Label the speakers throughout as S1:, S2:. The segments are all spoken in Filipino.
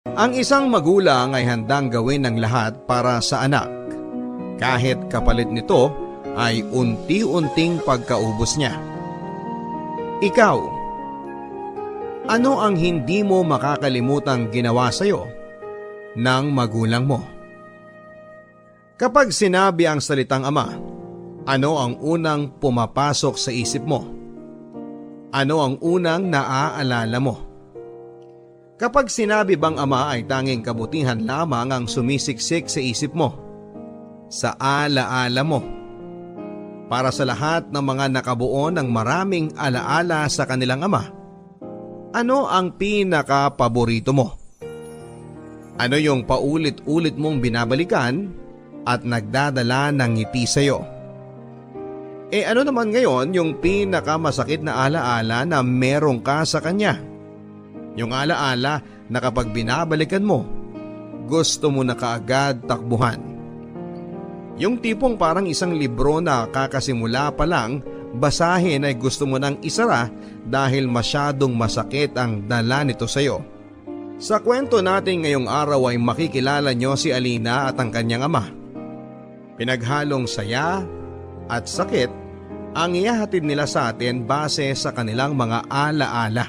S1: Ang isang magulang ay handang gawin ng lahat para sa anak, kahit kapalit nito ay unti-unting pagkaubos niya. Ikaw, ano ang hindi mo makakalimutang ginawa sa'yo ng magulang mo? Kapag sinabi ang salitang ama, ano ang unang pumapasok sa isip mo? Ano ang unang naaalala mo? Kapag sinabi bang ama ay tanging kabutihan lamang ang sumisiksik sa isip mo, sa alaala mo, para sa lahat ng mga nakabuo ng maraming alaala sa kanilang ama, ano ang pinaka-paborito mo? Ano yung paulit-ulit mong binabalikan at nagdadala ng ngiti sa'yo? Ano naman ngayon yung pinakamasakit na alaala na meron ka sa kanya? Yung alaala na kapag binabalikan mo, gusto mo na kaagad takbuhan. Yung tipong parang isang libro na kakasimula pa lang, basahin ay gusto mo nang isara dahil masyadong masakit ang dala nito sa'yo. Sa kwento natin ngayong araw ay makikilala nyo si Alina at ang kanyang ama. Pinaghalong saya at sakit ang ihahatid nila sa atin base sa kanilang mga alaala.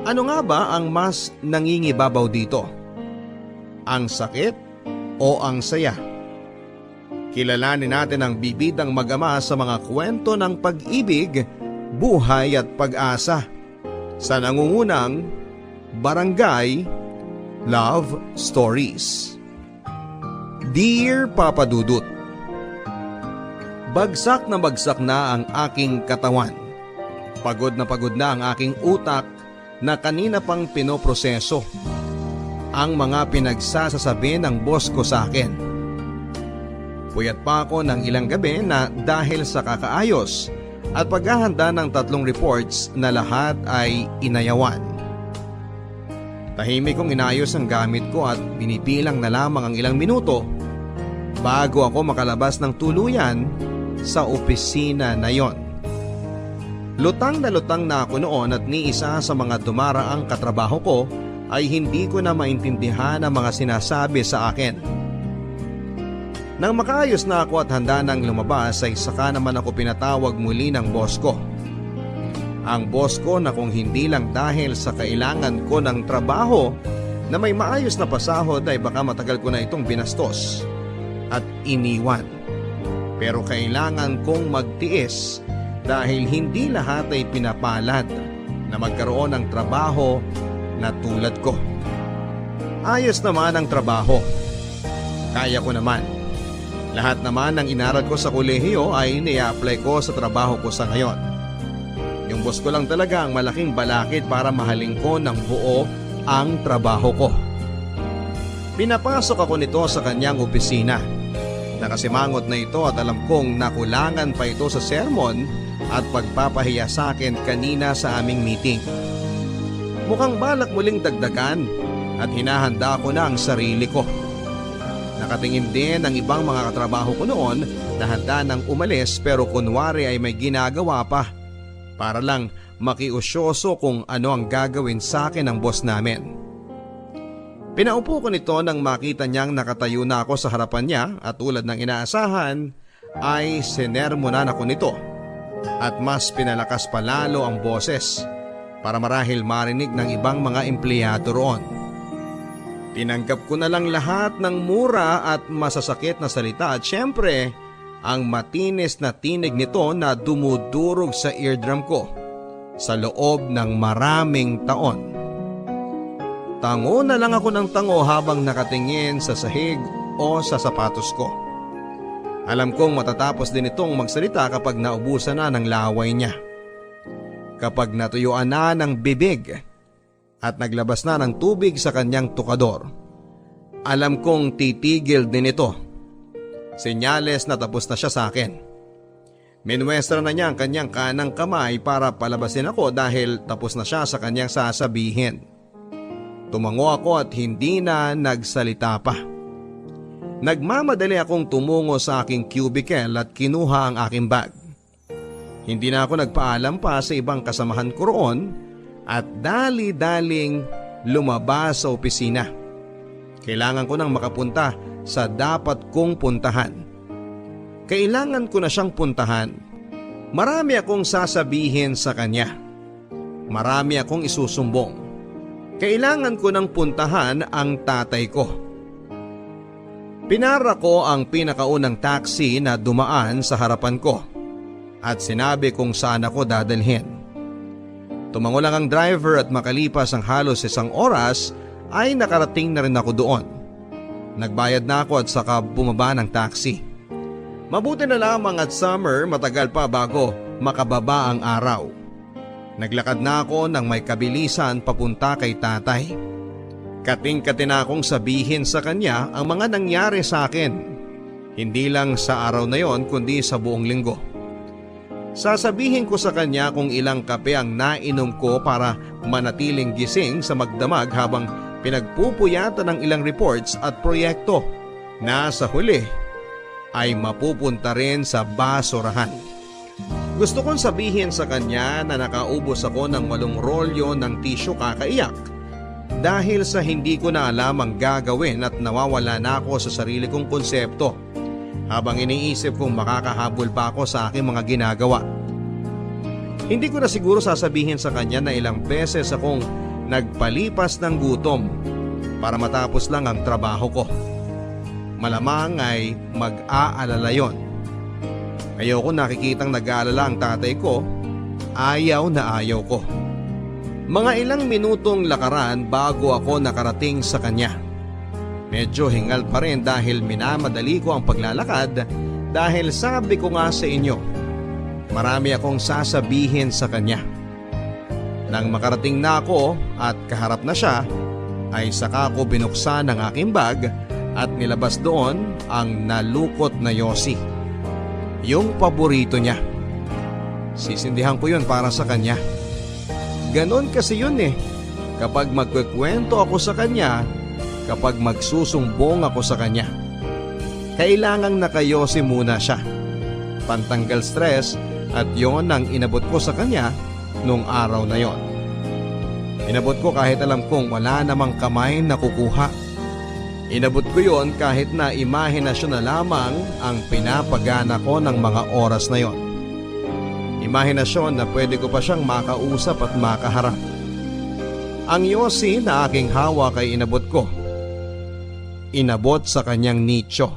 S1: Ano nga ba ang mas nangingibabaw dito? Ang sakit o ang saya? Kilalanin natin ang bibidang mag-ama sa mga kwento ng pag-ibig, buhay at pag-asa sa nangungunang Barangay Love Stories. Dear Papa Dudut, bagsak na ang aking katawan. Pagod na ang aking utak na kanina pang pinoproseso ang mga pinagsasasabi ng boss ko sa akin. Puyat pa ako ng ilang gabi na dahil sa kakaayos at paghahanda ng 3 reports na lahat ay inayawan. Tahimik kong inayos ang gamit ko at binibilang na lamang ang ilang minuto bago ako makalabas ng tuluyan sa opisina na yon. Lutang na ako noon at ni isa sa mga dumaraang katrabaho ko ay hindi ko na maintindihan ang mga sinasabi sa akin. Nang makaayos na ako at handa nang lumabas ay saka naman ako pinatawag muli ng boss ko. Ang boss ko na kung hindi lang dahil sa kailangan ko ng trabaho na may maayos na pasahod ay baka matagal ko na itong binastos at iniwan. Pero kailangan kong magtiis dahil hindi lahat ay pinapalad na magkaroon ng trabaho na tulad ko. Ayos naman ang trabaho. Kaya ko naman. Lahat naman ng inaral ko sa kolehiyo ay ina-apply ko sa trabaho ko sa ngayon. Yung boss ko lang talaga ang malaking balakid para mahalin ko ng buo ang trabaho ko. Pinapasok ako nito sa kanyang opisina. Nakasimangot na ito at alam kong nakulangan pa ito sa sermon at pagpapahiya sa akin kanina sa aming meeting. Mukhang balak muling dagdagan at hinahanda ko na ang sarili ko. Nakatingin din ang ibang mga katrabaho ko noon na handa nang umalis pero kunwari ay may ginagawa pa para lang makiusyoso kung ano ang gagawin sa akin ng boss namin. Pinaupo ko nito nang makita niyang nakatayo na ako sa harapan niya at tulad ng inaasahan ay sinermonan ako nito at mas pinalakas pa lalo ang boses para marahil marinig ng ibang mga empleyado roon. Tinanggap ko na lang lahat ng mura at masasakit na salita at syempre ang matinis na tinig nito na dumudurog sa eardrum ko sa loob ng maraming taon. Tango na lang ako ng tango habang nakatingin sa sahig o sa sapatos ko. Alam kong matatapos din itong magsalita kapag naubusan na ng laway niya. Kapag natuyuan na ng bibig at naglabas na ng tubig sa kanyang tukador. Alam kong titigil din ito. Senyales na tapos na siya sa akin. Minwestra na niya ang kanyang kanang kamay para palabasin ako dahil tapos na siya sa kanyang sasabihin. Tumango ako at hindi na nagsalita pa. Nagmamadali akong tumungo sa aking cubicle at kinuha ang aking bag. Hindi na ako nagpaalam pa sa ibang kasamahan ko roon at dali-daling lumabas sa opisina. Kailangan ko nang makapunta sa dapat kong puntahan. Kailangan ko na siyang puntahan. Marami akong sasabihin sa kanya. Marami akong isusumbong. Kailangan ko nang puntahan ang tatay ko. Pinara ko ang pinakaunang taxi na dumaan sa harapan ko at sinabi kung saan ako dadalhin. Tumango lang ang driver at makalipas ang halos 1 oras ay nakarating na rin ako doon. Nagbayad na ako at saka bumaba ng taxi. Mabuti na lamang at summer, matagal pa bago makababa ang araw. Naglakad na ako ng may kabilisan papunta kay tatay. Kating-kati na akong sabihin sa kanya ang mga nangyari sa akin. Hindi lang sa araw na yon kundi sa buong linggo. Sasabihin ko sa kanya kung ilang kape ang nainom ko para manatiling gising sa magdamag habang pinagpupuyatan ng ilang reports at proyekto na sa huli ay mapupunta rin sa basurahan. Gusto kong sabihin sa kanya na nakaubos ako ng 8 rolyo ng tissue kakaiyak dahil sa hindi ko na alam ang gagawin at nawawala na ako sa sarili kong konsepto habang iniisip kong makakahabol pa ako sa aking mga ginagawa. Hindi ko na siguro sasabihin sa kanya na ilang beses akong nagpalipas ng gutom para matapos lang ang trabaho ko. Malamang ay mag-aalala yon. Ayoko nakikitang nag-aalala ang tatay ko. Ayaw na ayaw ko. Mga ilang minutong lakaran bago ako nakarating sa kanya. Medyo hingal pa rin dahil minamadali ko ang paglalakad dahil sabi ko nga sa inyo, marami akong sasabihin sa kanya. Nang makarating na ako at kaharap na siya, ay saka ko binuksan ang aking bag at nilabas doon ang nalukot na yosi. Yung paborito niya. Sisindihan ko yun para sa kanya. Ganon kasi yun eh. Kapag magkukwento ako sa kanya, kapag magsusumbong ako sa kanya, kailangang nakayosi muna siya. Pantanggal stress at yon ang inabot ko sa kanya nung araw na yon. Inabot ko kahit alam kong wala namang kamay na kukuha. Inabot ko yon kahit na imahinasyon na lamang ang pinapagana ko ng mga oras na yon. Imahinasyon na pwede ko pa siyang makausap at makaharap. Ang yosi na aking hawak ay inabot ko. Inabot sa kanyang nicho.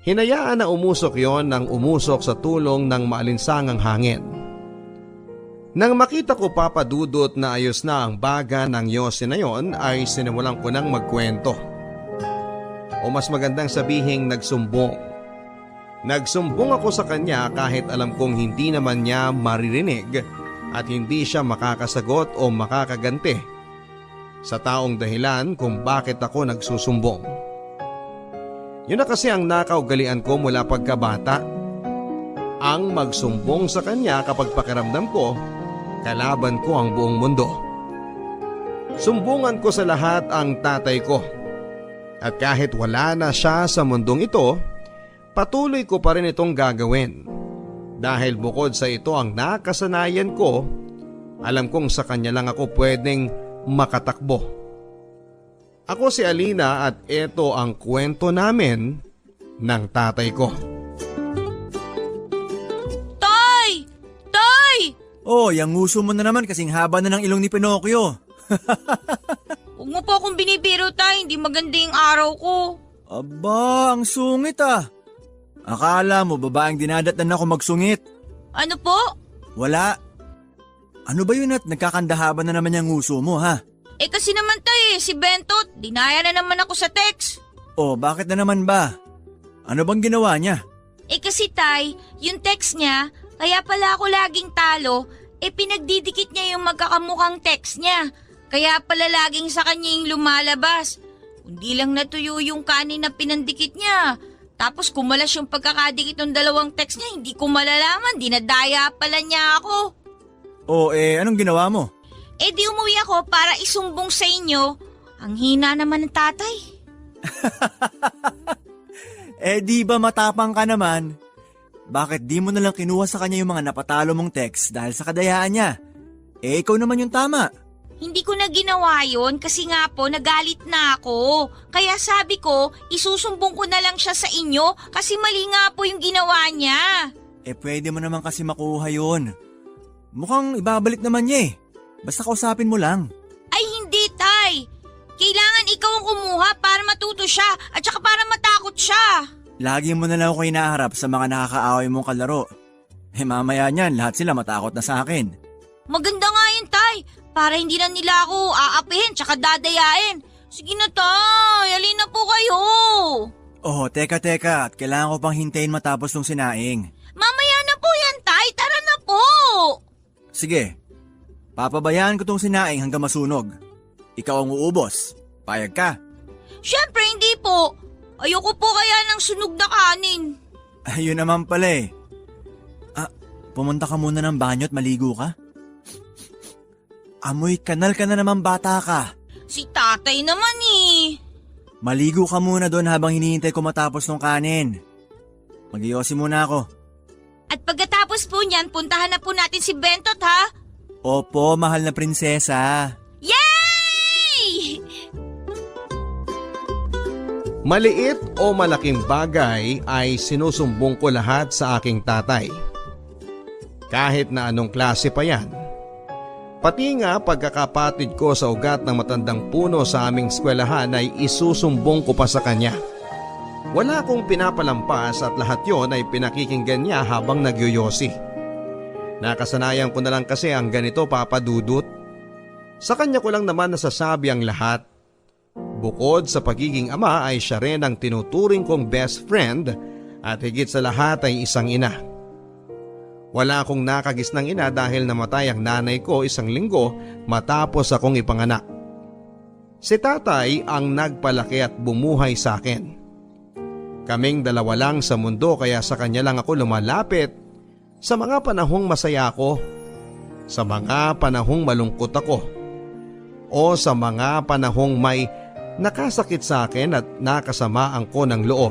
S1: Hinayaan na umusok yon nang umusok sa tulong ng maalinsangang hangin. Nang makita ko papadudot na ayos na ang baga ng yosi na yon ay sinimulan ko nang magkwento. O mas magandang sabihing nagsumbong. Nagsumbong ako sa kanya kahit alam kong hindi naman niya maririnig at hindi siya makakasagot o makakaganti sa taong dahilan kung bakit ako nagsusumbong. Yun na kasi ang nakaugalian ko mula pagkabata. Ang magsumbong sa kanya kapag pakiramdam ko, kalaban ko ang buong mundo. Sumbungan ko sa lahat ang tatay ko. At kahit wala na siya sa mundong ito, patuloy ko pa rin itong gagawin. Dahil bukod sa ito ang nakasanayan ko, alam kong sa kanya lang ako pwedeng makatakbo. Ako si Alina at ito ang kwento namin ng tatay ko.
S2: Tay! Tay!
S3: Oh, yung nguso mo na naman kasing haba na ng ilong ni Pinocchio.
S2: Huwag mo po akong binibiro, tay. Hindi maganda yung araw ko.
S3: Aba, ang sungit ah. Akala mo babaeng dinadatan ako magsungit.
S2: Ano po?
S3: Wala. Ano ba yun at nagkakandahaban na naman yung nguso mo ha?
S2: Eh kasi naman tay, si Bentot, dinaya na naman ako sa text.
S3: Oh, bakit na naman ba? Ano bang ginawa niya?
S2: Eh kasi tay, yung text niya, kaya pala ako laging talo, pinagdidikit niya yung magkakamukhang text niya. Kaya pala laging sa kanya yung lumalabas. Kundi lang natuyo yung kanin na pinandikit niya. Tapos kumalas yung pagkakadikit ng dalawang text niya, hindi ko malalaman, dinadaya pala niya ako.
S3: Oh, anong ginawa mo?
S2: Di umuwi ako para isumbong sa inyo. Ang hina naman ng tatay.
S3: Di ba matapang ka naman? Bakit di mo nalang kinuha sa kanya yung mga napatalo mong text dahil sa kadayaan niya? Ikaw naman yung tama.
S2: Hindi ko na ginawa yun kasi nga po nagalit na ako. Kaya sabi ko, isusumbong ko na lang siya sa inyo kasi mali nga po yung ginawa niya.
S3: Pwede mo naman kasi makuha yun. Mukhang ibabalik naman niya eh. Basta kausapin mo lang.
S2: Ay hindi, Tay. Kailangan ikaw ang kumuha para matuto siya at saka para matakot siya.
S3: Lagi mo na lang ako hinaharap sa mga nakakaaway mong kalaro. Mamaya niyan, lahat sila matakot na sa akin.
S2: Maganda nga yun, Tay. Para hindi na nila ako aapihin tsaka dadayain. Sige na, Tay. Alin na po kayo.
S3: Oh, teka. At kailangan ko pang hintayin matapos tong sinaing.
S2: Mamaya na po yan, Tay. Tara na po.
S3: Sige. Papabayaan ko tong sinaing hanggang masunog. Ikaw ang uubos. Payag ka.
S2: Siyempre, hindi po. Ayoko po kaya ng sunog na kanin.
S3: Ayun naman pala eh. Pumunta ka muna ng banyo at maligo ka? Amoy kanal ka na naman, bata ka.
S2: Si tatay naman eh.
S3: Maligo ka muna doon habang hinihintay ko matapos ng kanin. Mag-iossi muna ako.
S2: At pagkatapos po niyan, puntahan na po natin si Bentot, ha?
S3: Opo, mahal na prinsesa.
S2: Yay!
S1: Maliit o malaking bagay ay sinusumbong ko lahat sa aking tatay. Kahit na anong klase pa yan. Pati nga pagkakapatid ko sa ugat ng matandang puno sa aming eskwelahan ay isusumbong ko pa sa kanya. Wala akong pinapalampas at lahat yon ay pinakikinggan niya habang nagyoyosi. Nakasanayan ko na lang kasi ang ganito, Papa Dudut. Sa kanya ko lang naman nasasabi ang lahat. Bukod sa pagiging ama ay siya rin ang tinuturing kong best friend at higit sa lahat ay isang ina. Wala akong nakagisnang ina dahil namatay ang nanay ko 1 linggo matapos akong ipanganak. Si tatay ang nagpalaki at bumuhay sa akin. Kaming dalawa lang sa mundo kaya sa kanya lang ako lumalapit sa mga panahong masaya ako, sa mga panahong malungkot ako, o sa mga panahong may nakasakit sa akin at nakasamaan ko ng loob.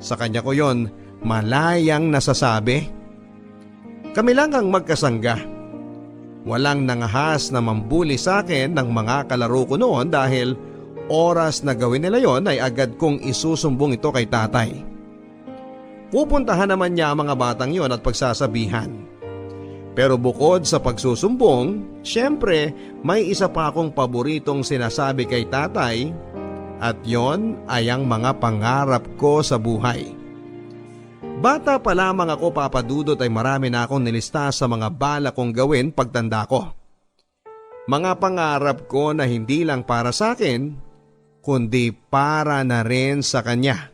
S1: Sa kanya ko yon malayang nasasabi. Kami lang ang magkasangga. Walang nangahas na mambuli sa akin ng mga kalaro ko noon dahil oras na gawin nila yon ay agad kong isusumbong ito kay tatay. Pupuntahan naman niya ang mga batang yon at pagsasabihan. Pero bukod sa pagsusumbong, syempre may isa pa akong paboritong sinasabi kay tatay at yon ay ang mga pangarap ko sa buhay. Bata pa lamang ako, Papa Dudut, ay marami na akong nilista sa mga bala kong gawin pagtanda ko. Mga pangarap ko na hindi lang para sa akin, kundi para na rin sa kanya.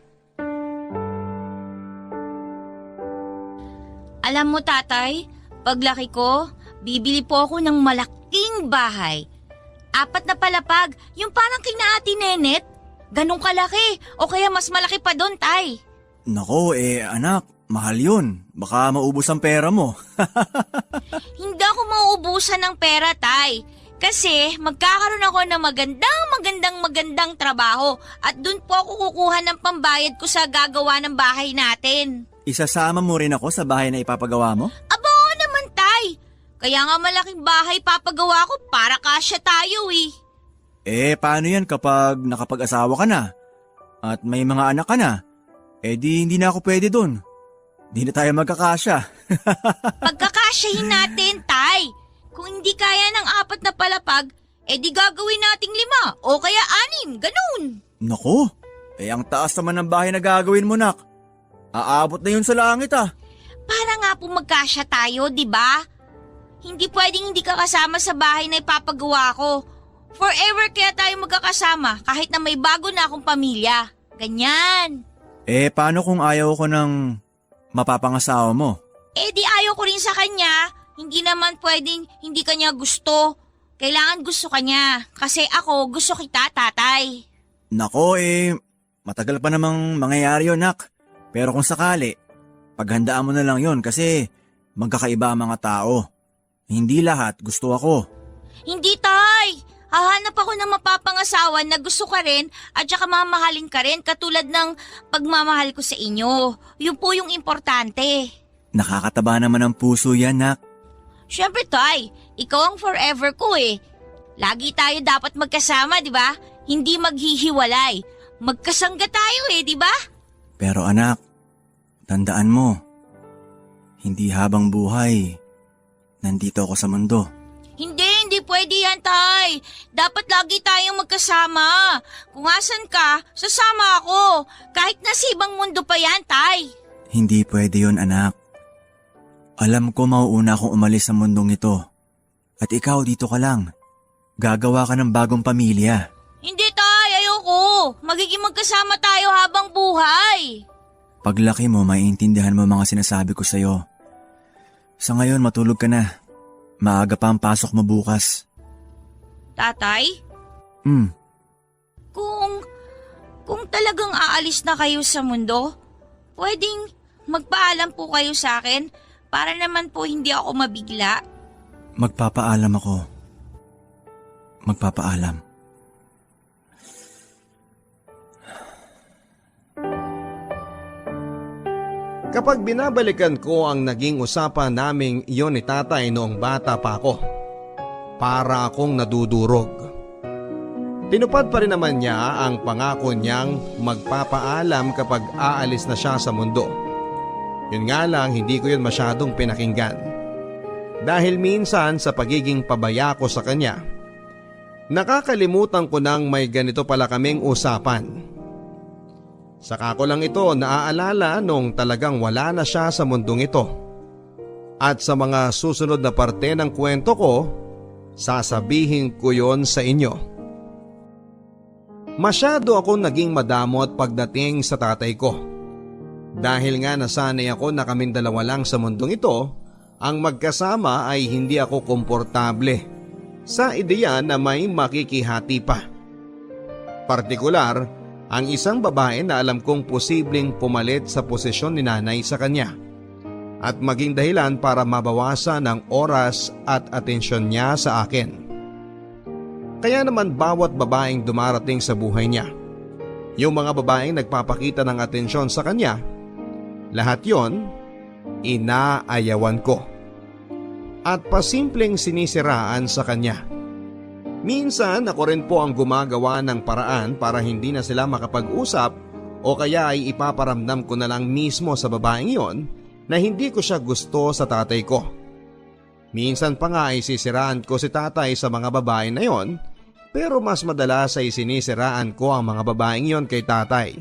S2: Alam mo, tatay, paglaki ko, bibili po ako ng malaking bahay. 4 na palapag, yung parang kina Ate Nenet. Ganong kalaki, o kaya mas malaki pa doon, tay.
S3: Nako, anak, mahal yun. Baka maubos ang pera mo.
S2: Hindi ako mauubusan ng pera, tay. Kasi magkakaroon ako ng magandang trabaho at dun po ako kukuha ng pambayad ko sa gagawa ng bahay natin.
S3: Isasama mo rin ako sa bahay na ipapagawa mo?
S2: Aba, oo naman, tay. Kaya nga malaking bahay papagawa ko para kasya tayo eh.
S3: Paano yan kapag nakapag-asawa ka na? At may mga anak ka na? Di hindi na ako pwede dun. Di na tayo magkakasya.
S2: Pagkakasyahin natin, tay. Kung hindi kaya ng 4 na palapag, di gagawin nating 5 o kaya 6, ganun.
S3: Naku, ang taas naman ng bahay na gagawin mo, nak. Aabot na yun sa langit
S2: Para nga po magkasya tayo, di ba? Hindi pwedeng hindi ka kasama sa bahay na ipapagawa ko. Forever kaya tayo magkakasama kahit na may bago na akong pamilya. Ganyan.
S3: Paano kung ayaw ko ng mapapangasawa mo?
S2: Di ayaw ko rin sa kanya. Hindi naman pwedeng hindi kanya gusto. Kailangan gusto kanya. Kasi ako gusto kita, tatay.
S3: Nako, matagal pa namang mangyayari yun, nak. Pero kung sakali, paghandaan mo na lang yun kasi magkakaiba ang mga tao. Hindi lahat gusto ako.
S2: Hindi, tay. Hahanap ako ng mapapangasawa na gusto ka rin at saka mamahalin ka rin katulad ng pagmamahal ko sa inyo. Yun po yung importante.
S3: Nakakataba naman ang puso yan, nak.
S2: Siyempre, tay. ikaw ang forever ko eh. Lagi tayo dapat magkasama, di ba? Hindi maghihiwalay. Magkasangga tayo eh, di ba?
S3: Pero anak, tandaan mo, hindi habang buhay, nandito ako sa mundo.
S2: Hindi pwede yan, Tay. Dapat lagi tayong magkasama. Kung asan ka, sasama ako. Kahit nasa ibang mundo pa yan, Tay.
S3: Hindi pwede yun, anak. Alam ko mauuna akong umalis sa mundong ito. At ikaw dito ka lang. Gagawa ka ng bagong pamilya.
S2: Hindi, Tay. Ayoko. Magiging magkasama tayo habang buhay.
S3: Paglaki mo, maiintindihan mo mga sinasabi ko sa'yo. Sa ngayon, matulog ka na. Maaga pa ang pasok mo bukas.
S2: Tatay? Kung talagang aalis na kayo sa mundo, pwedeng magpaalam po kayo sa akin para naman po hindi ako mabigla.
S3: Magpapaalam ako. Magpapaalam.
S1: Kapag binabalikan ko ang naging usapan naming iyon ni tatay noong bata pa ako, para akong nadudurog. Tinupad pa rin naman niya ang pangako niyang magpapaalam kapag aalis na siya sa mundo. Yun nga lang, hindi ko yun masyadong pinakinggan. Dahil minsan sa pagiging pabaya ko sa kanya, nakakalimutan ko nang may ganito pala kaming usapan. Saka ko lang ito naaalala nung talagang wala na siya sa mundong ito. At sa mga susunod na parte ng kwento ko, sasabihin ko yon sa inyo. Masyado akong naging madamot pagdating sa tatay ko. Dahil nga nasanay ako na kaming dalawa lang sa mundong ito, ang magkasama ay hindi ako komportable sa ideya na may makikihati pa. Partikular, ang isang babae na alam kong posibleng pumalit sa posisyon ni nanay sa kanya at maging dahilan para mabawasan ang oras at atensyon niya sa akin. Kaya naman bawat babaeng dumarating sa buhay niya, yung mga babaeng nagpapakita ng atensyon sa kanya, lahat yon inaayawan ko at pasimpleng sinisiraan sa kanya. Minsan ako rin po ang gumagawa ng paraan para hindi na sila makapag-usap o kaya ay ipaparamdam ko na lang mismo sa babaeng yon na hindi ko siya gusto sa tatay ko. Minsan pa nga ay sisiraan ko si tatay sa mga babae na yon, pero mas madalas ay sinisiraan ko ang mga babaeng yon kay tatay.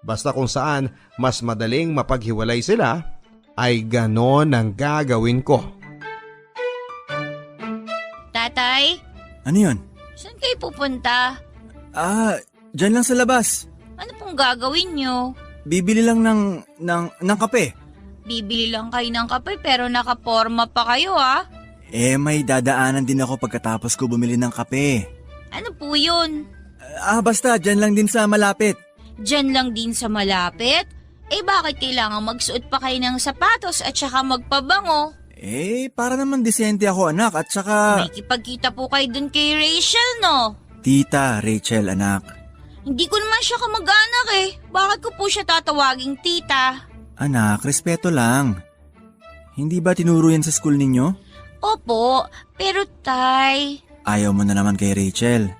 S1: Basta kung saan mas madaling mapaghiwalay sila ay ganon ang gagawin ko.
S2: Tatay?
S3: Ano yun?
S2: Saan kayo pupunta?
S3: Dyan lang sa labas.
S2: Ano pong gagawin nyo?
S3: Bibili lang ng kape.
S2: Bibili lang kayo ng kape pero nakaporma pa kayo ah.
S3: May dadaanan din ako pagkatapos ko bumili ng kape.
S2: Ano po yun?
S3: Basta dyan lang din sa malapit.
S2: Diyan lang din sa malapit? Bakit kailangan magsuot pa kayo ng sapatos at saka magpabango?
S3: Para naman disente ako anak at saka…
S2: May kipagkita po kayo dun kay Rachel no?
S3: Tita Rachel anak.
S2: Hindi ko naman siya kamag-anak eh. Bakit ko po siya tatawaging tita?
S3: Anak, respeto lang. Hindi ba tinuro yan sa school ninyo?
S2: Opo, pero tay…
S3: Ayaw mo na naman kay Rachel.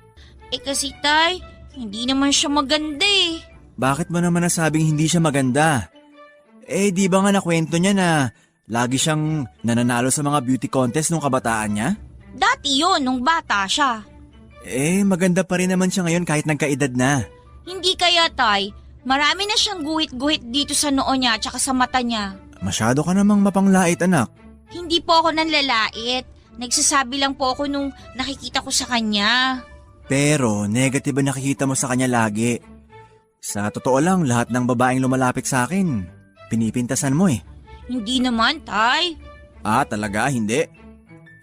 S2: Kasi tay, hindi naman siya maganda eh.
S3: Bakit mo naman nasabing hindi siya maganda? Di ba nga nakwento niya na lagi siyang nananalo sa mga beauty contest nung kabataan niya?
S2: Dati yon nung bata siya.
S3: Maganda pa rin naman siya ngayon kahit nagkaedad na.
S2: Hindi kaya tay, marami na siyang guhit-guhit dito sa noo niya at sa mata niya.
S3: Masyado ka namang mapanglait anak.
S2: Hindi po ako nanlalait. Nagsasabi lang po ako nung nakikita ko sa kanya.
S3: Pero negative ang nakikita mo sa kanya lagi. Sa totoo lang, lahat ng babaeng lumalapit sa akin, pinipintasan mo eh.
S2: Hindi naman, tay.
S3: Talaga? Hindi?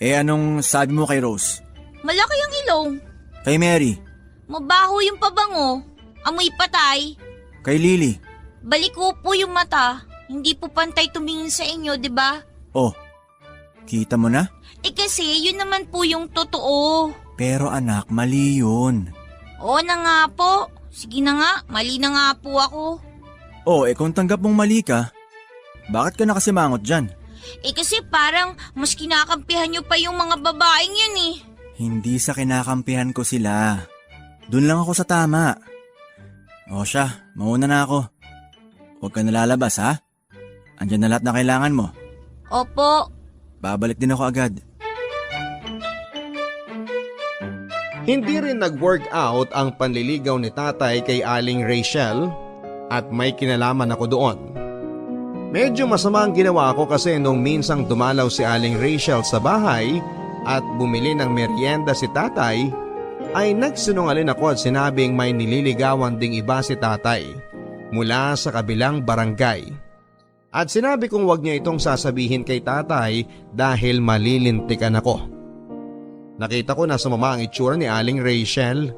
S3: Anong sabi mo kay Rose?
S2: Malaki ang ilong.
S3: Kay Mary?
S2: Mabaho yung pabango. Amoy patay.
S3: Kay Lily?
S2: Baliko po yung mata. Hindi po pantay tumingin sa inyo, di ba?
S3: Kita mo na?
S2: Kasi yun naman po yung totoo.
S3: Pero anak, mali yun.
S2: Oo na nga po. Sige na nga, mali na nga po ako.
S3: Kung tanggap mong mali ka, bakit ka nakasimangot dyan?
S2: Kasi parang mas kinakampihan niyo pa yung mga babaeng yun eh.
S3: Hindi sa kinakampihan ko sila. Doon lang ako sa tama. O siya, mauna na ako. Huwag ka nalalabas ha? Andyan na lahat na kailangan mo.
S2: Opo.
S3: Babalik din ako agad.
S1: Hindi rin nag-work out ang panliligaw ni tatay kay Aling Rachel at may kinalaman ako doon. Medyo masama ang ginawa ko kasi nung minsang dumalaw si Aling Rachel sa bahay at bumili ng merienda si tatay, ay nagsinungaling ako at sinabing may nililigawan ding iba si tatay mula sa kabilang barangay. At sinabi kong wag niya itong sasabihin kay tatay dahil malilintikan ako. Nakita ko na sumama ang itsura ni Aling Rachel.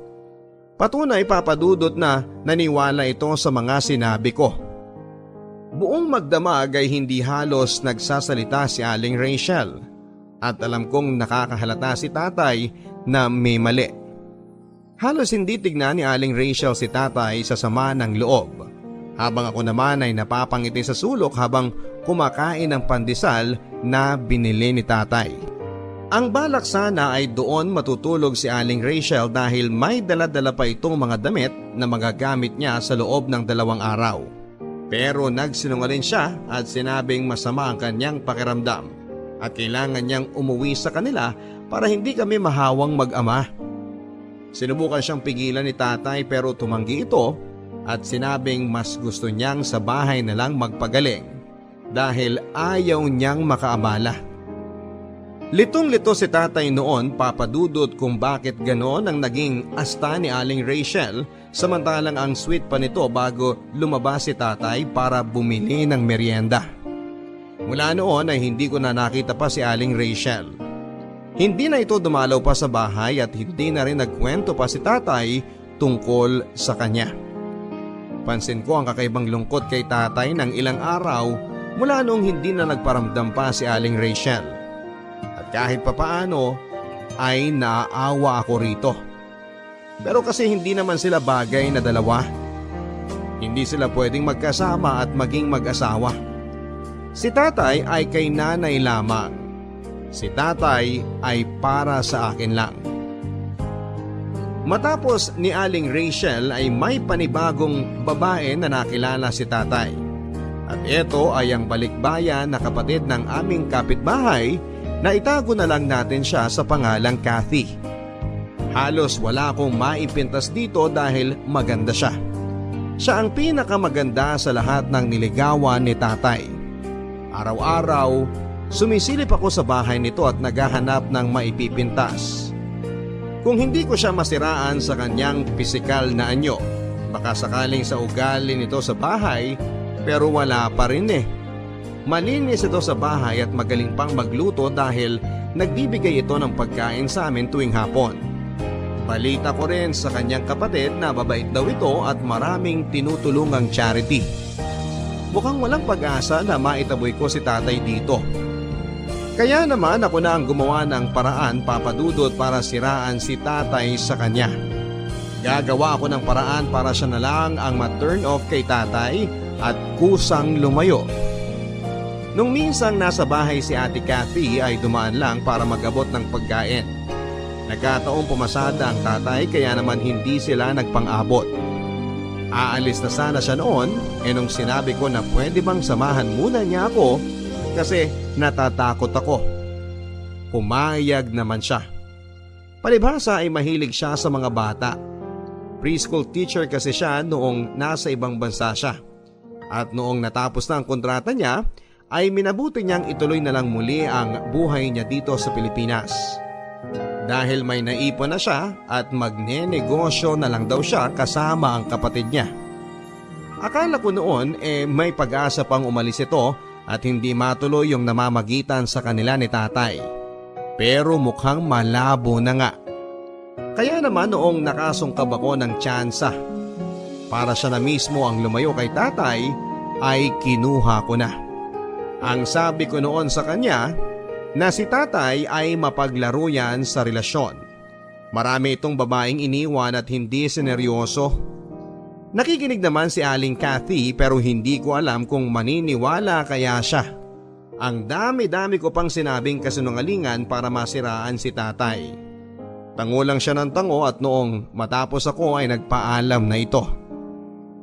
S1: Patunay papadudot na naniwala ito sa mga sinabi ko. Buong magdamag ay hindi halos nagsasalita si Aling Rachel at alam kong nakakahalata si tatay na may mali. Halos hindi tignan ni Aling Rachel si tatay sa sama ng loob, habang ako naman ay napapangiti sa sulok habang kumakain ng pandesal na binili ni tatay. Ang balak sana ay doon matutulog si Aling Rachel dahil may dala-dala pa itong mga damit na magagamit niya sa loob ng 2 araw. Pero nagsinungaling siya at sinabing masama ang kanyang pakiramdam at kailangan niyang umuwi sa kanila para hindi kami mahawang mag-ama. Sinubukan siyang pigilan ni tatay pero tumanggi ito at sinabing mas gusto niyang sa bahay na lang magpagaling dahil ayaw niyang makaabala. Litong-lito si tatay noon papadudot kung bakit ganon ang naging asta ni Aling Rachel samantalang ang sweet pa nito bago lumabas si tatay para bumili ng merienda. Mula noon ay hindi ko na nakita pa si Aling Rachel. Hindi na ito dumalaw pa sa bahay at hindi na rin nagkwento pa si tatay tungkol sa kanya. Pansin ko ang kakaibang lungkot kay tatay ng ilang araw mula noong hindi na nagparamdam pa si Aling Rachel. At kahit papaano ay naaawa ako rito. Pero kasi hindi naman sila bagay na dalawa. Hindi sila pwedeng magkasama at maging mag-asawa. Si tatay ay kay nanay lamang. Si tatay ay para sa akin lang. Matapos ni Aling Rachel ay may panibagong babae na nakilala si tatay. At ito ay ang balikbayan na kapatid ng aming kapitbahay na itago na lang natin siya sa pangalang Kathy. Halos wala akong maipintas dito dahil maganda siya. Siya ang pinakamaganda sa lahat ng niligawan ni tatay. Araw-araw, sumisilip ako sa bahay nito at naghahanap ng maipipintas. Kung hindi ko siya masiraan sa kanyang pisikal na anyo, baka sakaling sa ugali nito sa bahay, pero wala pa rin eh. Malinis ito sa bahay at magaling pang magluto dahil nagbibigay ito ng pagkain sa amin tuwing hapon. Balita ko rin sa kanyang kapatid na mabait daw ito at maraming tinutulungang charity. Mukhang walang pag-asa na maitaboy ko si tatay dito. Kaya naman ako na ang gumawa ng paraan papadudot para siraan si tatay sa kanya. Gagawa ako ng paraan para siya na lang ang ma-turn off kay tatay at kusang lumayo. Nung minsang nasa bahay si Ate Kathy ay dumaan lang para mag-abot ng pagkain. Nagkataong pumasada ang tatay kaya naman hindi sila nagpang-abot. Aalis na sana siya noon nung sinabi ko na pwede bang samahan muna niya ako kasi natatakot ako. Pumayag naman siya. Palibhasa ay mahilig siya sa mga bata. Preschool teacher kasi siya noong nasa ibang bansa siya. At noong natapos na ang kontrata niya, ay minabuti niyang ituloy na lang muli ang buhay niya dito sa Pilipinas. Dahil may naipon na siya at magnenegosyo na lang daw siya kasama ang kapatid niya. Akala ko noon may pag-asa pang umalis ito at hindi matuloy yung namamagitan sa kanila ni tatay. Pero mukhang malabo na nga. Kaya naman noong nakasungkab ako ng tsansa para siya na mismo ang lumayo kay tatay ay kinuha ko na. Ang sabi ko noon sa kanya na si tatay ay mapaglaro yan sa relasyon. Marami itong babaeng iniwan at hindi sineryoso. Nakikinig naman si Aling Kathy pero hindi ko alam kung maniniwala kaya siya. Ang dami-dami ko pang sinabing kasinungalingan para masiraan si tatay. Tango lang siya ng tango at noong matapos ako ay nagpaalam na ito.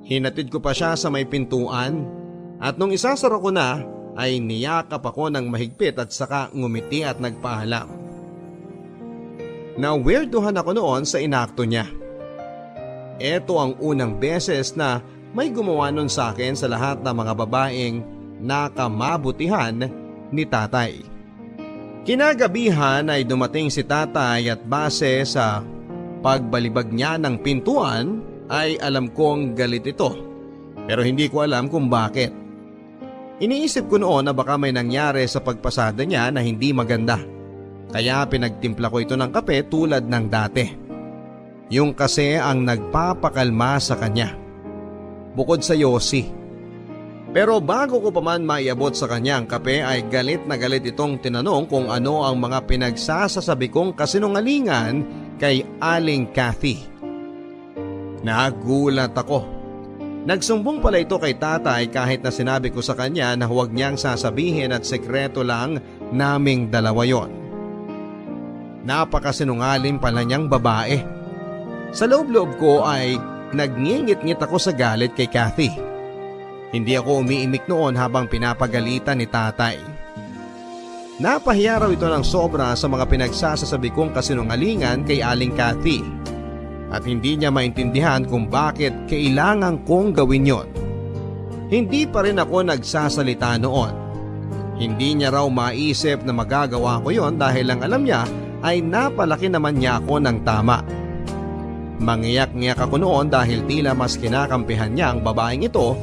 S1: Hinatid ko pa siya sa may pintuan at nung isasara ko na ay niyakap ako ng mahigpit at saka ngumiti at nagpaalam. Na-weirduhan ako noon sa inakto niya. Ito ang unang beses na may gumawa nun sa akin sa lahat ng mga babaeng nakamabutihan ni tatay. Kinagabihan ay dumating si tatay at base sa pagbalibag niya ng pintuan ay alam kong galit ito. Pero hindi ko alam kung bakit. Iniisip ko noon na baka may nangyari sa pagpasada niya na hindi maganda. Kaya pinagtimpla ko ito ng kape tulad ng dati. Yung kasi ang nagpapakalma sa kanya. Bukod sa yosi. Pero bago ko pa man maiabot sa kanya ang kape ay galit na galit itong tinanong kung ano ang mga pinagsasasabi kong kasinungalingan kay Aling Kathy. Nagulat ako. Nagsumbong pala ito kay tatay kahit na sinabi ko sa kanya na huwag niyang sasabihin at sekreto lang naming dalawa yon. Napakasinungaling pala niyang babae. Sa loob-loob ko ay nagngingit-ngit ako sa galit kay Kathy. Hindi ako umiimik noon habang pinapagalitan ni tatay. Napahiya raw ito ng sobra sa mga pinagsasasabi kong kasinungalingan kay Aling Kathy. At hindi niya maintindihan kung bakit kailangan kong gawin yon. Hindi pa rin ako nagsasalita noon. Hindi niya raw maisip na magagawa ko yon dahil ang alam niya ay napalaki naman niya ako ng tama. Mangiyak-ngiyak ako noon dahil tila mas kinakampihan niya ang babaeng ito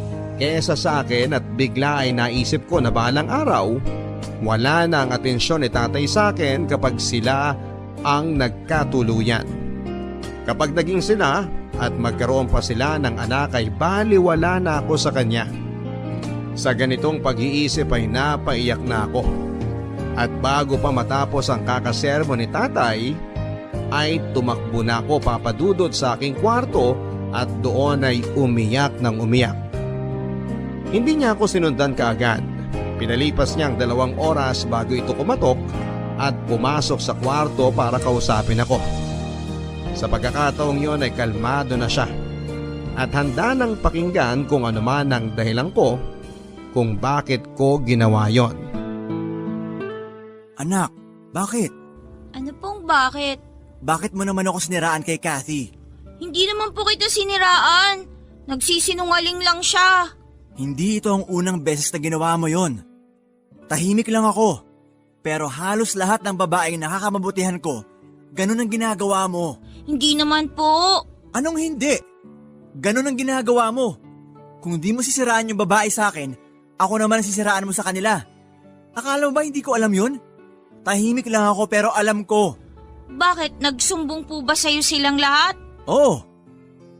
S1: kesa sa akin at bigla ay naisip ko na balang araw, wala na ang atensyon ni tatay sa akin kapag sila ang nagkatuluyan. Kapag naging sila at magkaroon pa sila ng anak ay baliwala na ako sa kanya. Sa ganitong pag-iisip ay napaiyak na ako. At bago pa matapos ang kakasermo ni tatay, ay tumakbo na ako papadudod sa aking kwarto at doon ay umiyak ng umiyak. Hindi niya ako sinundan kaagad. Pinalipas niya ang 2 oras bago ito kumatok at pumasok sa kwarto para kausapin ako. Sa pagkakataong yon ay kalmado na siya at handa nang pakinggan kung ano man ang dahilan ko kung bakit ko ginawa yon.
S3: Anak, bakit?
S2: Ano pong bakit?
S3: Bakit mo naman ako siniraan kay Kathy?
S2: Hindi naman po kita siniraan. Nagsisinungaling lang siya.
S3: Hindi ito ang unang beses na ginawa mo yon. Tahimik lang ako. Pero halos lahat ng babaeng nakakamabutihan ko, ganun ang ginagawa mo.
S2: Hindi naman po.
S3: Anong hindi? Ganun ang ginagawa mo. Kung di mo sisiraan yung babae sa akin, ako naman ang sisiraan mo sa kanila. Akala mo ba hindi ko alam yun? Tahimik lang ako pero alam ko.
S2: Bakit? Nagsumbong po ba sa'yo silang lahat?
S3: Oo.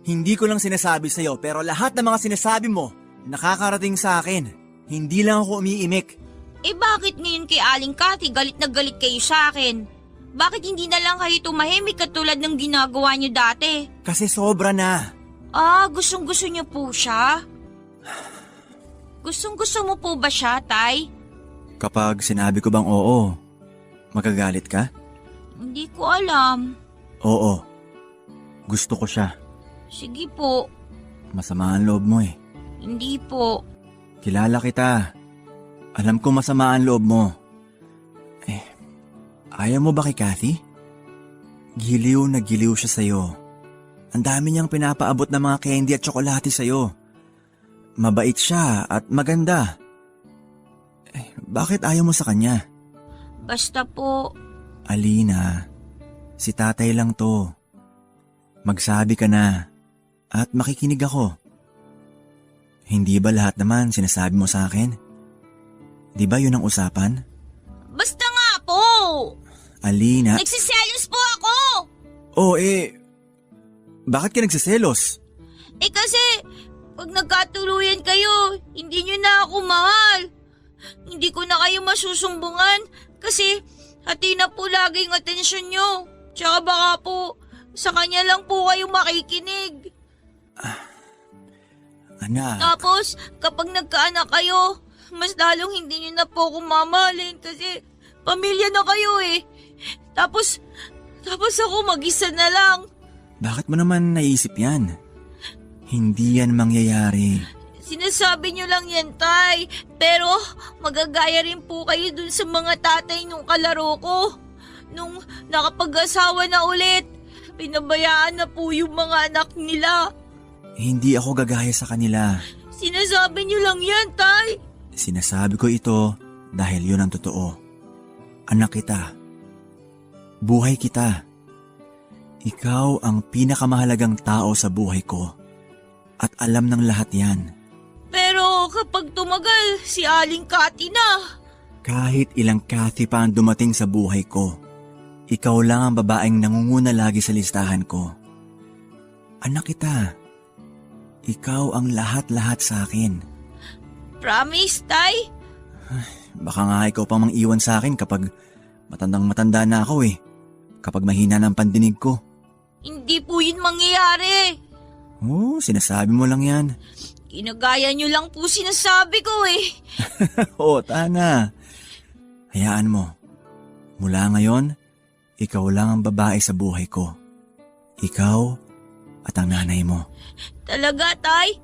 S3: Hindi ko lang sinasabi sa'yo pero lahat ng mga sinasabi mo, nakakarating sa akin. Hindi lang ako umiimik.
S2: Eh bakit ngayon kay Aling Kathy galit na galit kayo sa akin? Bakit hindi na lang kayo tumahimik katulad ng ginagawa niyo dati?
S3: Kasi sobra na.
S2: Gustong-gusto niyo po siya? Gustong-gusto mo po ba siya, Tay?
S3: Kapag sinabi ko bang oo, magagalit ka?
S2: Hindi ko alam.
S3: Oo. Gusto ko siya.
S2: Sige po.
S3: Masama ang loob mo eh.
S2: Hindi po.
S3: Kilala kita. Alam ko masama ang loob mo. Ayaw mo ba kay Kathy? Giliw na giliw siya sa'yo. Ang dami niyang pinapaabot ng mga candy at tsokolate sa'yo. Mabait siya at maganda. Bakit ayaw mo sa kanya?
S2: Basta po.
S3: Alina, si tatay lang to. Magsabi ka na at makikinig ako. Hindi ba lahat naman sinasabi mo sa akin? Di ba yun ang usapan?
S2: Basta nga po!
S3: Alina...
S2: Nagsiselos po ako!
S3: Bakit ka nagsiselos?
S2: Kasi, pag nagkatuluyan kayo, hindi nyo na ako mahal. Hindi ko na kayo masusumbungan kasi hati na po lagi yung atensyon nyo. Tsaka baka po, sa kanya lang po kayo makikinig.
S3: Anak...
S2: Tapos, kapag nagkaanak kayo, mas lalong hindi niyo na po ako mamahalin kasi pamilya na kayo eh. Tapos ako mag-isa na lang.
S3: Bakit mo naman naisip yan? Hindi yan mangyayari.
S2: Sinasabi niyo lang yan, Tay. Pero magagaya rin po kayo dun sa mga tatay nung kalaro ko. Nung nakapag-asawa na ulit, pinabayaan na po yung mga anak nila.
S3: Hindi ako gagaya sa kanila.
S2: Sinasabi niyo lang yan, Tay.
S3: Sinasabi ko ito dahil yun ang totoo. Anak kita. Buhay kita. Ikaw ang pinakamahalagang tao sa buhay ko. At alam ng lahat yan.
S2: Pero kapag tumagal, si Aling Cathy na.
S3: Kahit ilang Cathy pa ang dumating sa buhay ko, ikaw lang ang babaeng nangunguna lagi sa listahan ko. Anak kita. Ikaw ang lahat-lahat sa akin.
S2: Promise, Tay?
S3: Baka nga ikaw pang mang-iwan sa akin kapag matandang-matanda na ako eh. Kapag mahina ng pandinig ko.
S2: Hindi po yun mangyayari.
S3: Oo, sinasabi mo lang yan.
S2: Ginagaya niyo lang po sinasabi ko eh.
S3: Oo, tana. Hayaan mo. Mula ngayon, ikaw lang ang babae sa buhay ko. Ikaw at ang nanay mo.
S2: Talaga, Tay?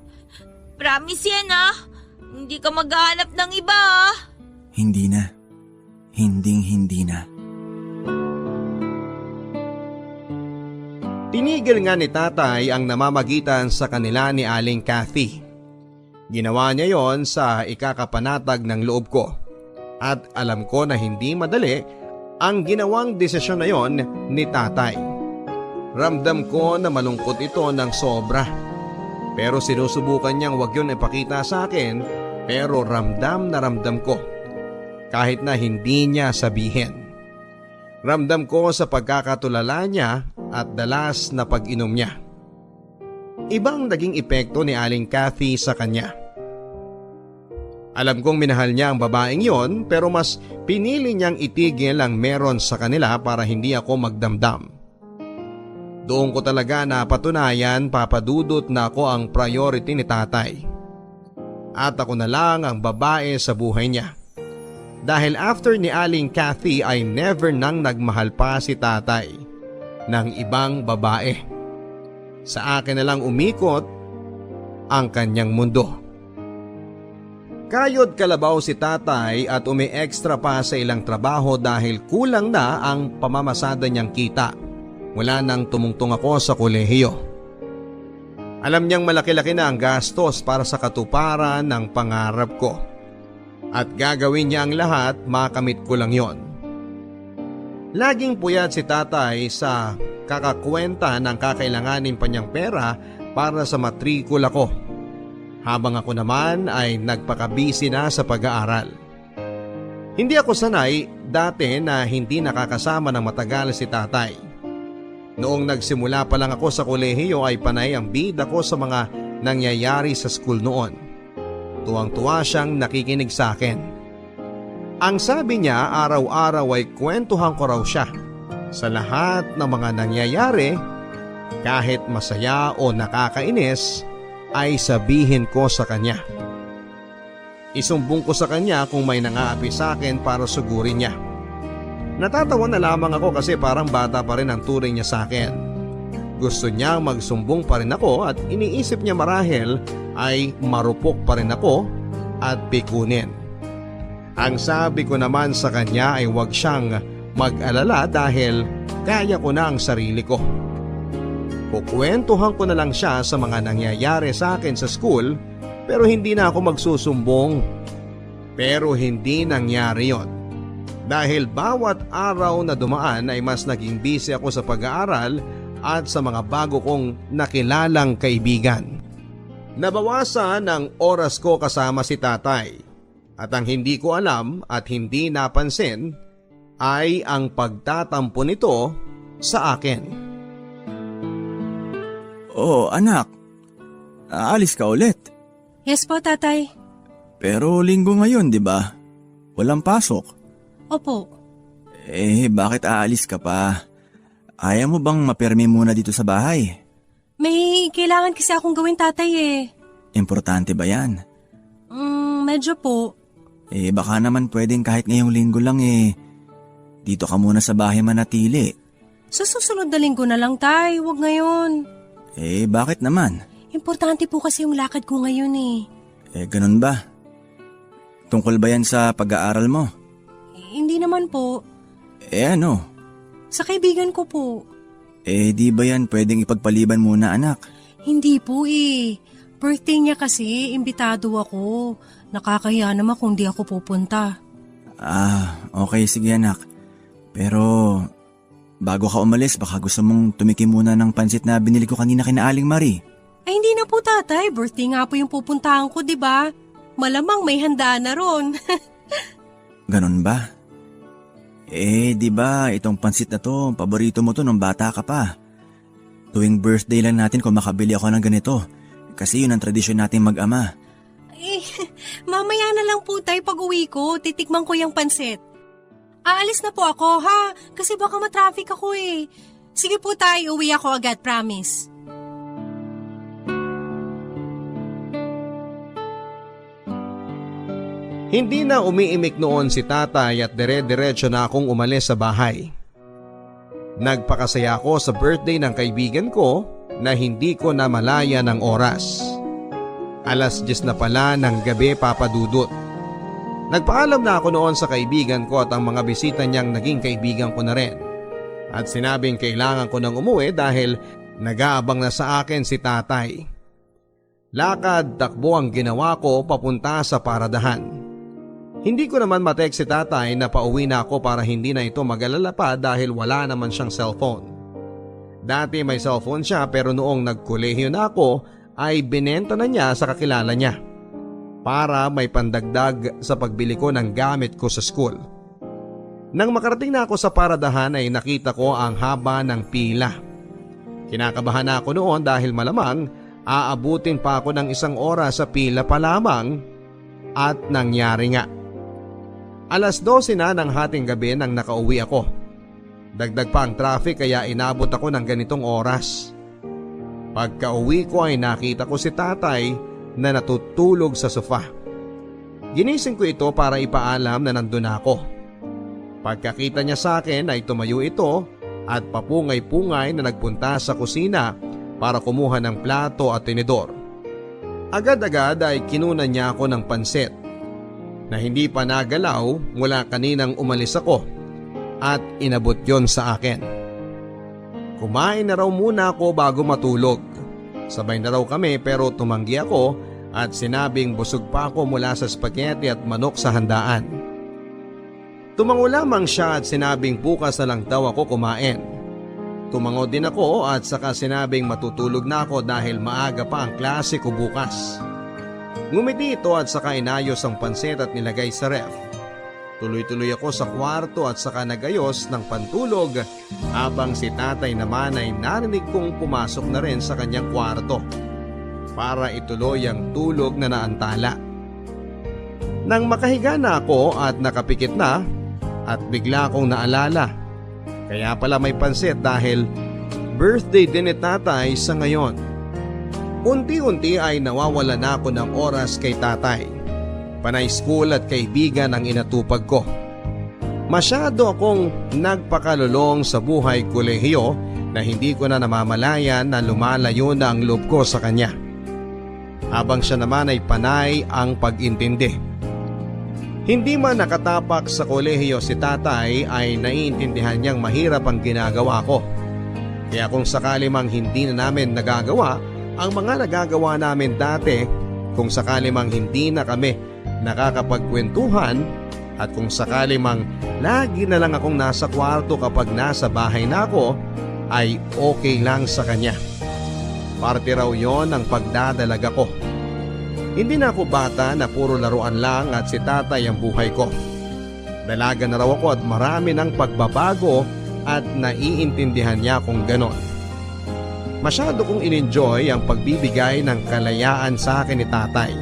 S2: Promise yan ah. Hindi ka maghahanap ng iba ah.
S3: Hindi na. Hindi na.
S1: Tinigil nga ni tatay ang namamagitan sa kanila ni Aling Cathy. Ginawa niya yon sa ikakapanatag ng loob ko. At alam ko na hindi madali ang ginawang desisyon na yon ni tatay. Ramdam ko na malungkot ito ng sobra. Pero sinusubukan niyang wag yun ipakita sa akin, pero ramdam na ramdam ko. Kahit na hindi niya sabihin. Ramdam ko sa pagkakatulala niya at dalas na pag-inom niya. Ibang naging epekto ni Aling Cathy sa kanya. Alam kong minahal niya ang babaeng yon pero mas pinili niyang itigil ang meron sa kanila para hindi ako magdamdam. Doon ko talaga napatunayan papadudot na ako ang priority ni tatay. At ako na lang ang babae sa buhay niya. Dahil after ni Aling Cathy ay never nang nagmahal pa si tatay ng ibang babae. Sa akin na lang umikot ang kanyang mundo. Kayod kalabaw si tatay at umi-extra pa sa ilang trabaho dahil kulang na ang pamamasada niyang kita. Wala nang tumungtong ako sa kolehiyo. Alam niyang malaki-laki na ang gastos para sa katuparan ng pangarap ko. At gagawin niya ang lahat, makamit ko lang yon. Laging puyat si tatay sa kakakwenta ng kakailanganin pa niyang pera para sa matrikula ko. Habang ako naman ay nagpakabisi na sa pag-aaral. Hindi ako sanay dati na hindi nakakasama ng matagal si tatay. Noong nagsimula pa lang ako sa kolehiyo ay panay ang bida ko sa mga nangyayari sa school noon. Tuwang-tuwa siyang nakikinig sa akin. Ang sabi niya araw-araw ay kwentuhan ko raw siya sa lahat ng mga nangyayari, kahit masaya o nakakainis ay sabihin ko sa kanya. Isumbong ko sa kanya kung may nangaapi sa akin para sugurin niya. Natatawa na lamang ako kasi parang bata pa rin ang turing niya sa akin. Gusto niyang magsumbong pa rin ako at iniisip niya marahil ay marupok pa rin ako at pikunin. Ang sabi ko naman sa kanya ay huwag siyang mag-alala dahil kaya ko na ang sarili ko. Kukwentuhan ko na lang siya sa mga nangyayari sa akin sa school pero hindi na ako magsusumbong. Pero hindi nangyari yon. Dahil bawat araw na dumaan ay mas naging busy ako sa pag-aaral at sa mga bago kong nakilalang kaibigan. Nabawasan ang oras ko kasama si tatay at ang hindi ko alam at hindi napansin ay ang pagtatampo nito sa akin.
S3: Oh, anak. Aalis ka ulit.
S4: Yes po, tatay.
S3: Pero linggo ngayon, di ba? Walang pasok.
S4: Opo.
S3: Bakit aalis ka pa? Ayaw mo bang mapirmi muna dito sa bahay?
S4: May kailangan kasi akong gawin, tatay eh.
S3: Importante ba yan?
S4: Medyo po.
S3: Baka naman pwedeng kahit ngayong linggo lang dito ka muna sa bahay manatili.
S4: Sa susunod na linggo na lang, Tay. Huwag ngayon.
S3: Bakit naman?
S4: Importante po kasi yung lakad ko ngayon
S3: Ganun ba? Tungkol ba yan sa pag-aaral mo?
S4: Hindi naman po.
S3: Ano?
S4: Sa kaibigan ko po.
S3: Di ba yan pwedeng ipagpaliban muna, anak?
S4: Hindi po Birthday niya kasi, imbitado ako. Nakakahiya naman kung di ako pupunta.
S3: Okay, sige anak. Pero bago ka umalis, baka gusto mong tumikim muna ng pansit na binili ko kanina kina Aling Marie.
S4: Ay hindi na po, Tatay. Birthday nga po yung pupuntahan ko, di ba? Malamang may handa na ron.
S3: Ganun ba? Di ba itong pansit na to, paborito mo to nung bata ka pa. Tuwing birthday lang natin kung makabili ako ng ganito. Kasi yun ang tradisyon nating mag-ama.
S4: Mamaya na lang po, Tay, pag uwi ko. Titikman ko yung pansit. Aalis na po ako, ha? Kasi baka matraffic ako Sige po, Tay. Uwi ako agad, promise.
S1: Hindi na umiimik noon si tatay at dire-diretso na akong umalis sa bahay. Nagpakasaya ako sa birthday ng kaibigan ko na hindi ko na malaya ng oras. 10:00 na pala ng gabi, Papa Dudut. Nagpaalam na ako noon sa kaibigan ko at ang mga bisita niyang naging kaibigan ko na rin. At sinabing kailangan ko nang umuwi dahil nag-aabang na sa akin si tatay. Lakad takbo ang ginawa ko papunta sa paradahan. Hindi ko naman ma-text si tatay na pauwi na ako para hindi na ito mag-alala pa dahil wala naman siyang cellphone. Dati may cellphone siya pero noong nagkolehiyo na ako ay binenta na niya sa kakilala niya para may pandagdag sa pagbili ko ng gamit ko sa school. Nang makarating na ako sa paradahan ay nakita ko ang haba ng pila. Kinakabahan na ako noon dahil malamang aabutin pa ako ng 1 oras sa pila pa lamang at nangyari nga. 12:00 na ng hating gabi nang nakauwi ako. Dagdag pa ang traffic kaya inabot ako ng ganitong oras. Pagka-uwi ko ay nakita ko si tatay na natutulog sa sofa. Ginising ko ito para ipaalam na nandun ako. Pagkakita niya sa akin ay tumayo ito at papungay-pungay na nagpunta sa kusina para kumuha ng plato at tinidor. Agad-agad ay kinunan niya ako ng pansit na hindi pa nagalaw mula kaninang umalis ako. At inabot yon sa akin. Kumain na raw muna ako bago matulog. Sabay na raw kami pero tumanggi ako at sinabing busog pa ako mula sa spaghetti at manok sa handaan. Tumango lamang siya at sinabing bukas na lang daw ako kumain. Tumango din ako at saka sinabing matutulog na ako dahil maaga pa ang klase ko bukas. Ngumiti ito at saka inayos ang pansit at nilagay sa ref. Tuloy-tuloy ako sa kwarto at saka nagayos ng pantulog habang si tatay naman ay narinig kong pumasok na rin sa kanyang kwarto para ituloy ang tulog na naantala. Nang makahiga na ako at nakapikit na at bigla akong naalala, kaya pala may pansit dahil birthday din ni tatay sa ngayon. Unti-unti ay nawawala na ako ng oras kay tatay. Panay school at kaibigan ang inatupag ko. Masyado akong nagpakalulong sa buhay kolehiyo na hindi ko na namamalayan na lumalayo na ang loob ko sa kanya. Habang siya naman ay panay ang pag-intindi. Hindi man nakatapak sa kolehiyo si tatay ay naiintindihan niyang mahirap ang ginagawa ko. Kaya kung sakali mang hindi na namin nagagawa ang mga nagagawa namin dati, kung sakali mang hindi na kami nakakapagkwentuhan at kung sakali mang lagi na lang akong nasa kwarto kapag nasa bahay na ako, ay okay lang sa kanya. Parte raw yon ng pagdadalaga ko. Hindi na ako bata na puro laruan lang at si tatay ang buhay ko. Dalaga na raw ako at marami ng pagbabago at naiintindihan niya kung ganon. Masyado kong in-enjoy ang pagbibigay ng kalayaan sa akin ni tatay.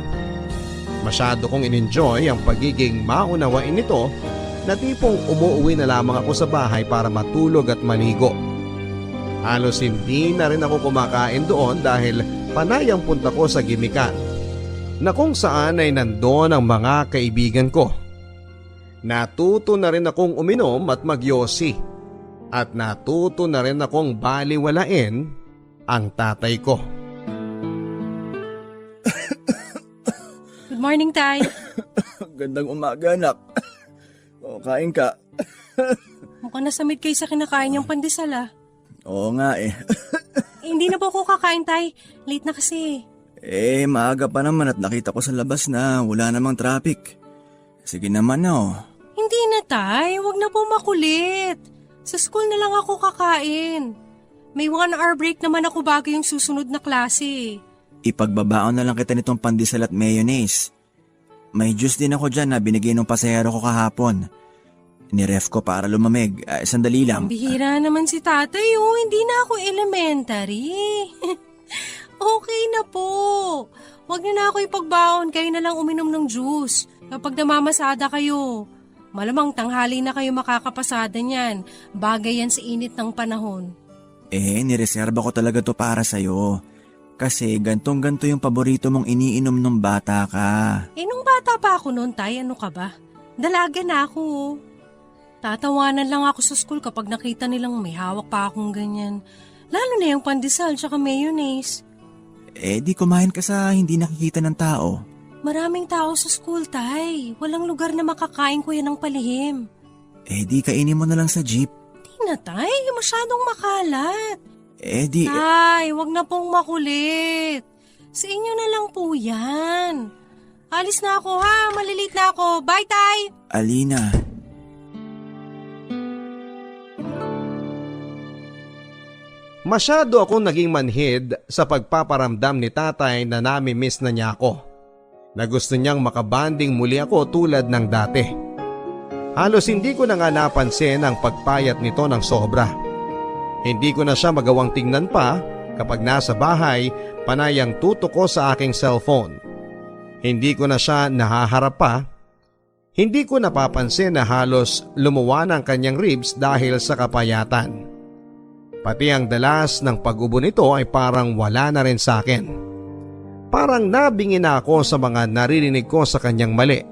S1: Masyado kong in-enjoy ang pagiging maunawain nito na tipong umuuwi na lamang ako sa bahay para matulog at maligo. Halos hindi na rin ako kumakain doon dahil panay ang punta ko sa gimikan. na kung saan ay nandoon ang mga kaibigan ko. Natuto na rin akong uminom at magyosi at natuto na rin akong baliwalain ang tatay ko.
S4: Good morning, Tay.
S3: Gandang umaga, anak. O, kain ka.
S4: Mukhang nasamid kayo sa kinakain niyang pandesal, ah.
S3: Oo nga eh.
S4: Hindi na po ako kakain, Tay. Late na kasi.
S3: Maaga pa naman at nakita ko sa labas na wala namang traffic. Sige naman na oh.
S4: Hindi na, Tay. Huwag na po makulit. Sa school na lang ako kakain. May 1 hour break naman ako bago yung susunod na klase.
S3: Ipagbabaon na lang kita nitong pandesal at mayonnaise. May juice din ako dyan na binigay ng pasahero ko kahapon. Niref ko para lumamig. Sandali lang.
S4: Bihira naman si tatay, oh. Hindi na ako elementary. Okay na po. Huwag niyo na ako ipagbaon. Kayo na lang uminom ng juice. Kapag namamasada kayo. Malamang tanghali na kayo makakapasada niyan. Bagay yan sa init ng panahon.
S3: Nireserba ko talaga to para sa'yo. Kasi gantong-ganto yung paborito mong iniinom nung bata ka.
S4: Nung bata pa ako noon, Tay, ano ka ba? Dalaga na ako, oh. Tatawanan lang ako sa school kapag nakita nilang may hawak pa akong ganyan. Lalo na yung pandesal tsaka mayonnaise.
S3: Di kumain ka sa hindi nakikita ng tao.
S4: Maraming tao sa school, Tay. Walang lugar na makakain ko yan ng palihim.
S3: Di kainin mo na lang sa jeep.
S4: Di na, Tay. Masyadong makalat.
S3: Di...
S4: Tay, wag na pong makulit. Sa inyo na lang po yan. Alis na ako, ha? Malilate na ako. Bye, Tay!
S3: Alina...
S1: Masyado akong naging manhid sa pagpaparamdam ni tatay na nami-miss na niya ako. Na gusto niyang makabanding muli ako tulad ng dati. Halos hindi ko na nga napansin ang pagpayat nito ng sobra. Hindi ko na siya magawang tingnan pa kapag nasa bahay panay ang tutok ko sa aking cellphone. Hindi ko na siya nahaharap pa. Hindi ko napapansin na halos lumuwa ng kanyang ribs dahil sa kapayatan. Pati ang dalas ng pag-ubo nito ay parang wala na rin sa akin. Parang nabingi na ako sa mga naririnig ko sa kanyang mali.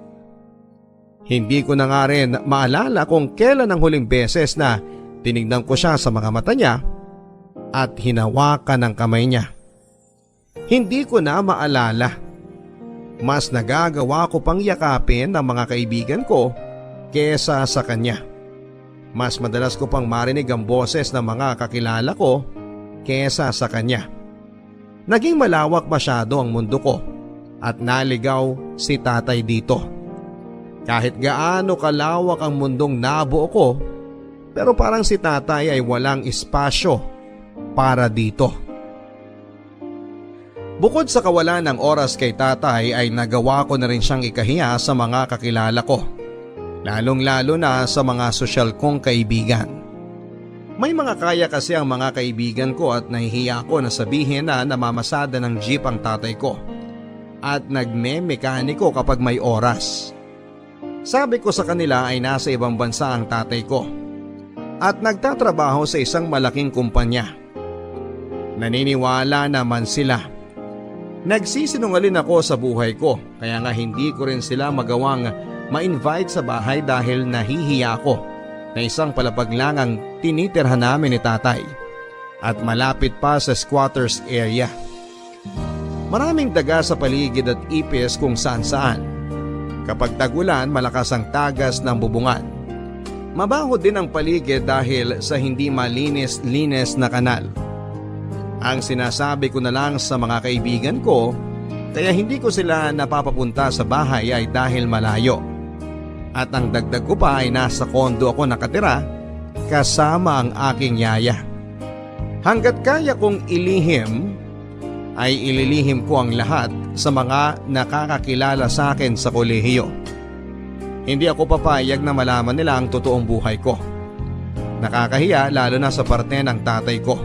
S1: Hindi ko na nga rin maalala kung kailan ang huling beses na tinignan ko siya sa mga mata niya at hinawakan ang kamay niya. Hindi ko na maalala. Mas nagagawa ko pang yakapin ng mga kaibigan ko kesa sa kanya. Mas madalas ko pang marinig ang boses ng mga kakilala ko kesa sa kanya. Naging malawak masyado ang mundo ko at naligaw si tatay dito. Kahit gaano kalawak ang mundong nabuo ko, pero parang si tatay ay walang espasyo para dito. Bukod sa kawalan ng oras kay tatay ay nagawa ko na rin siyang ikahiya sa mga kakilala ko. Lalong-lalo na sa mga sosyal kong kaibigan. May mga kaya kasi ang mga kaibigan ko at nahihiya ko na sabihin na namamasada ng jeep ang tatay ko at nagme-mekaniko kapag may oras. Sabi ko sa kanila ay nasa ibang bansa ang tatay ko at nagtatrabaho sa isang malaking kumpanya. Naniniwala naman sila. Nagsisinungaling ako sa buhay ko kaya nga hindi ko rin sila magawang ma-invite sa bahay dahil nahihiya ako na isang palapag lang ang tinitirhan namin ni tatay at malapit pa sa squatters area. Maraming daga sa paligid at ipis kung saan-saan. Kapag tagulan, malakas ang tagas ng bubungan. Mabaho din ang paligid dahil sa hindi malinis-linis na kanal. Ang sinasabi ko na lang sa mga kaibigan ko kaya hindi ko sila napapapunta sa bahay ay dahil malayo. At ang dagdag ko pa ay nasa kondo ako nakatira kasama ang aking yaya. Hanggat kaya kong ilihim, ay ililihim ko ang lahat sa mga nakakakilala sa akin sa kolehiyo. Hindi ako papayag na malaman nila ang totoong buhay ko. Nakakahiya lalo na sa parte ng tatay ko.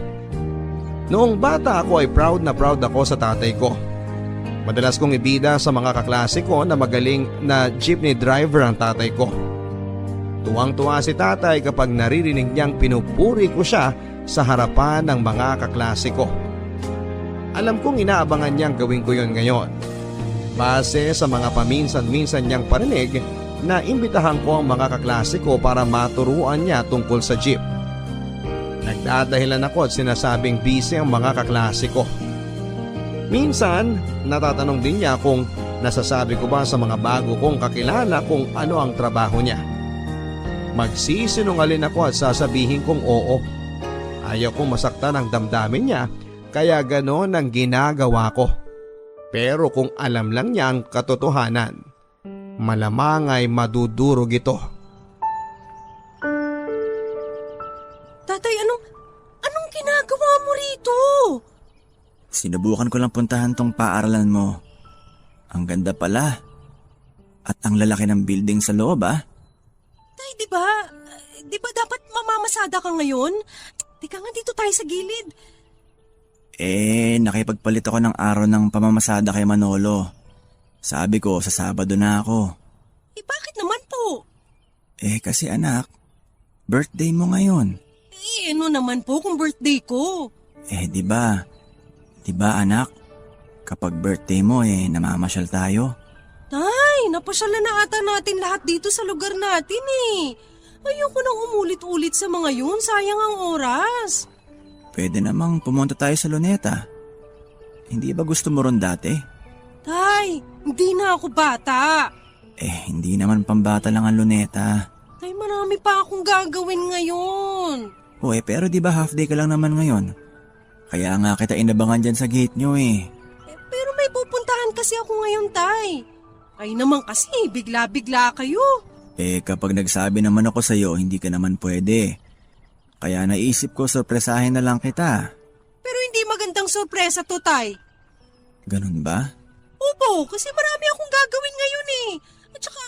S1: Noong bata ako ay proud na proud ako sa tatay ko. Madalas kong ibida sa mga kaklase ko na magaling na jeepney driver ang tatay ko. Tuwang-tuwa si tatay kapag naririnig niyang pinupuri ko siya sa harapan ng mga kaklase ko. Alam kong inaabangan niyang gawin ko yon ngayon. Base sa mga paminsan-minsan niyang parinig na imbitahan ko ang mga kaklase ko para maturuan niya tungkol sa jeep. Nagdadahilan ako at sinasabing busy ang mga kaklase ko. Minsan, natatanong din niya kung nasasabi ko ba sa mga bago kong kakilala kung ano ang trabaho niya. Magsisinungaling ako at sasabihin kong oo. Ayaw kong masaktan ang damdamin niya kaya gano'n ang ginagawa ko. Pero kung alam lang niya ang katotohanan, malamang ay madudurog ito.
S4: Tatay, anong ginagawa mo rito?
S3: Sinubukan ko lang puntahan tong paaralan mo. Ang ganda pala. At ang lalaki ng building sa loob
S4: Tay, di ba dapat mamamasada ka ngayon? Teka nga, dito tayo sa gilid.
S3: Nakipagpalit ako ng araw ng pamamasada kay Manolo. Sabi ko, sa Sabado na ako.
S4: Bakit naman po?
S3: Kasi anak, birthday mo ngayon.
S4: Ano naman po kung birthday ko?
S3: Di ba? Di ba anak? Kapag birthday mo namamasyal tayo.
S4: Tay, napasyalan na ata natin lahat dito sa lugar natin Ayoko nang umulit-ulit sa mga yun, sayang ang oras.
S3: Pwede namang pumunta tayo sa Luneta. Hindi ba gusto mo ron dati?
S4: Tay, hindi na ako bata.
S3: Hindi naman pambata lang ang Luneta.
S4: Tay, marami pa akong gagawin ngayon.
S3: Pero di ba half day ka lang naman ngayon? Kaya nga kita inabangan dyan sa gate nyo
S4: Pero may pupuntahan kasi ako ngayon, Tay. Ay naman kasi, bigla-bigla kayo.
S3: Kapag nagsabi naman ako sa'yo, hindi ka naman pwede. Kaya naisip ko sorpresahin na lang kita.
S4: Pero hindi magandang sorpresa to, Tay.
S3: Ganun ba?
S4: Opo, kasi marami akong gagawin ngayon At saka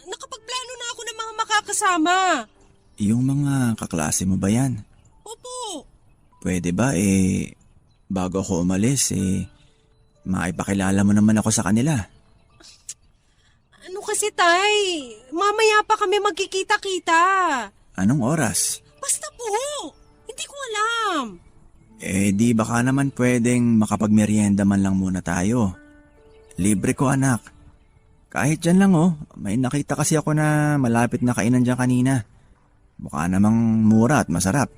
S4: nakapagplano na ako ng mga makakasama.
S3: Yung mga kaklase mo ba yan?
S4: Opo.
S3: Pwede ba bago ako umalis maipakilala mo naman ako sa kanila?
S4: Ano kasi, Tay? Mamaya pa kami magkikita-kita.
S3: Anong oras?
S4: Basta po, hindi ko alam.
S3: Di baka naman pwedeng makapagmerienda man lang muna tayo. Libre ko anak. Kahit dyan lang may nakita kasi ako na malapit na kainan dyan kanina. Mukha namang mura at masarap.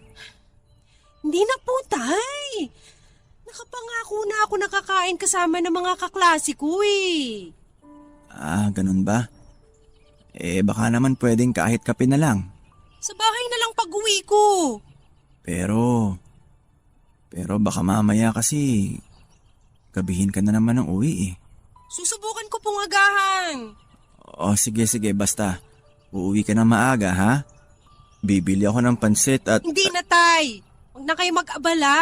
S4: Hindi na po, Tay. Nakapangako na ako nakakain kasama ng mga kaklase ko
S3: Ganun ba? Baka naman pwedeng kahit kape na lang.
S4: Sa bahay na lang pag-uwi ko.
S3: Pero baka mamaya kasi gabihin ka na naman ng uwi
S4: Susubukan ko pong agahan.
S3: Sige basta. Uuwi ka na maaga ha? Bibili ako ng pansit at...
S4: Hindi na, Tay. Huwag na kayo mag-abala.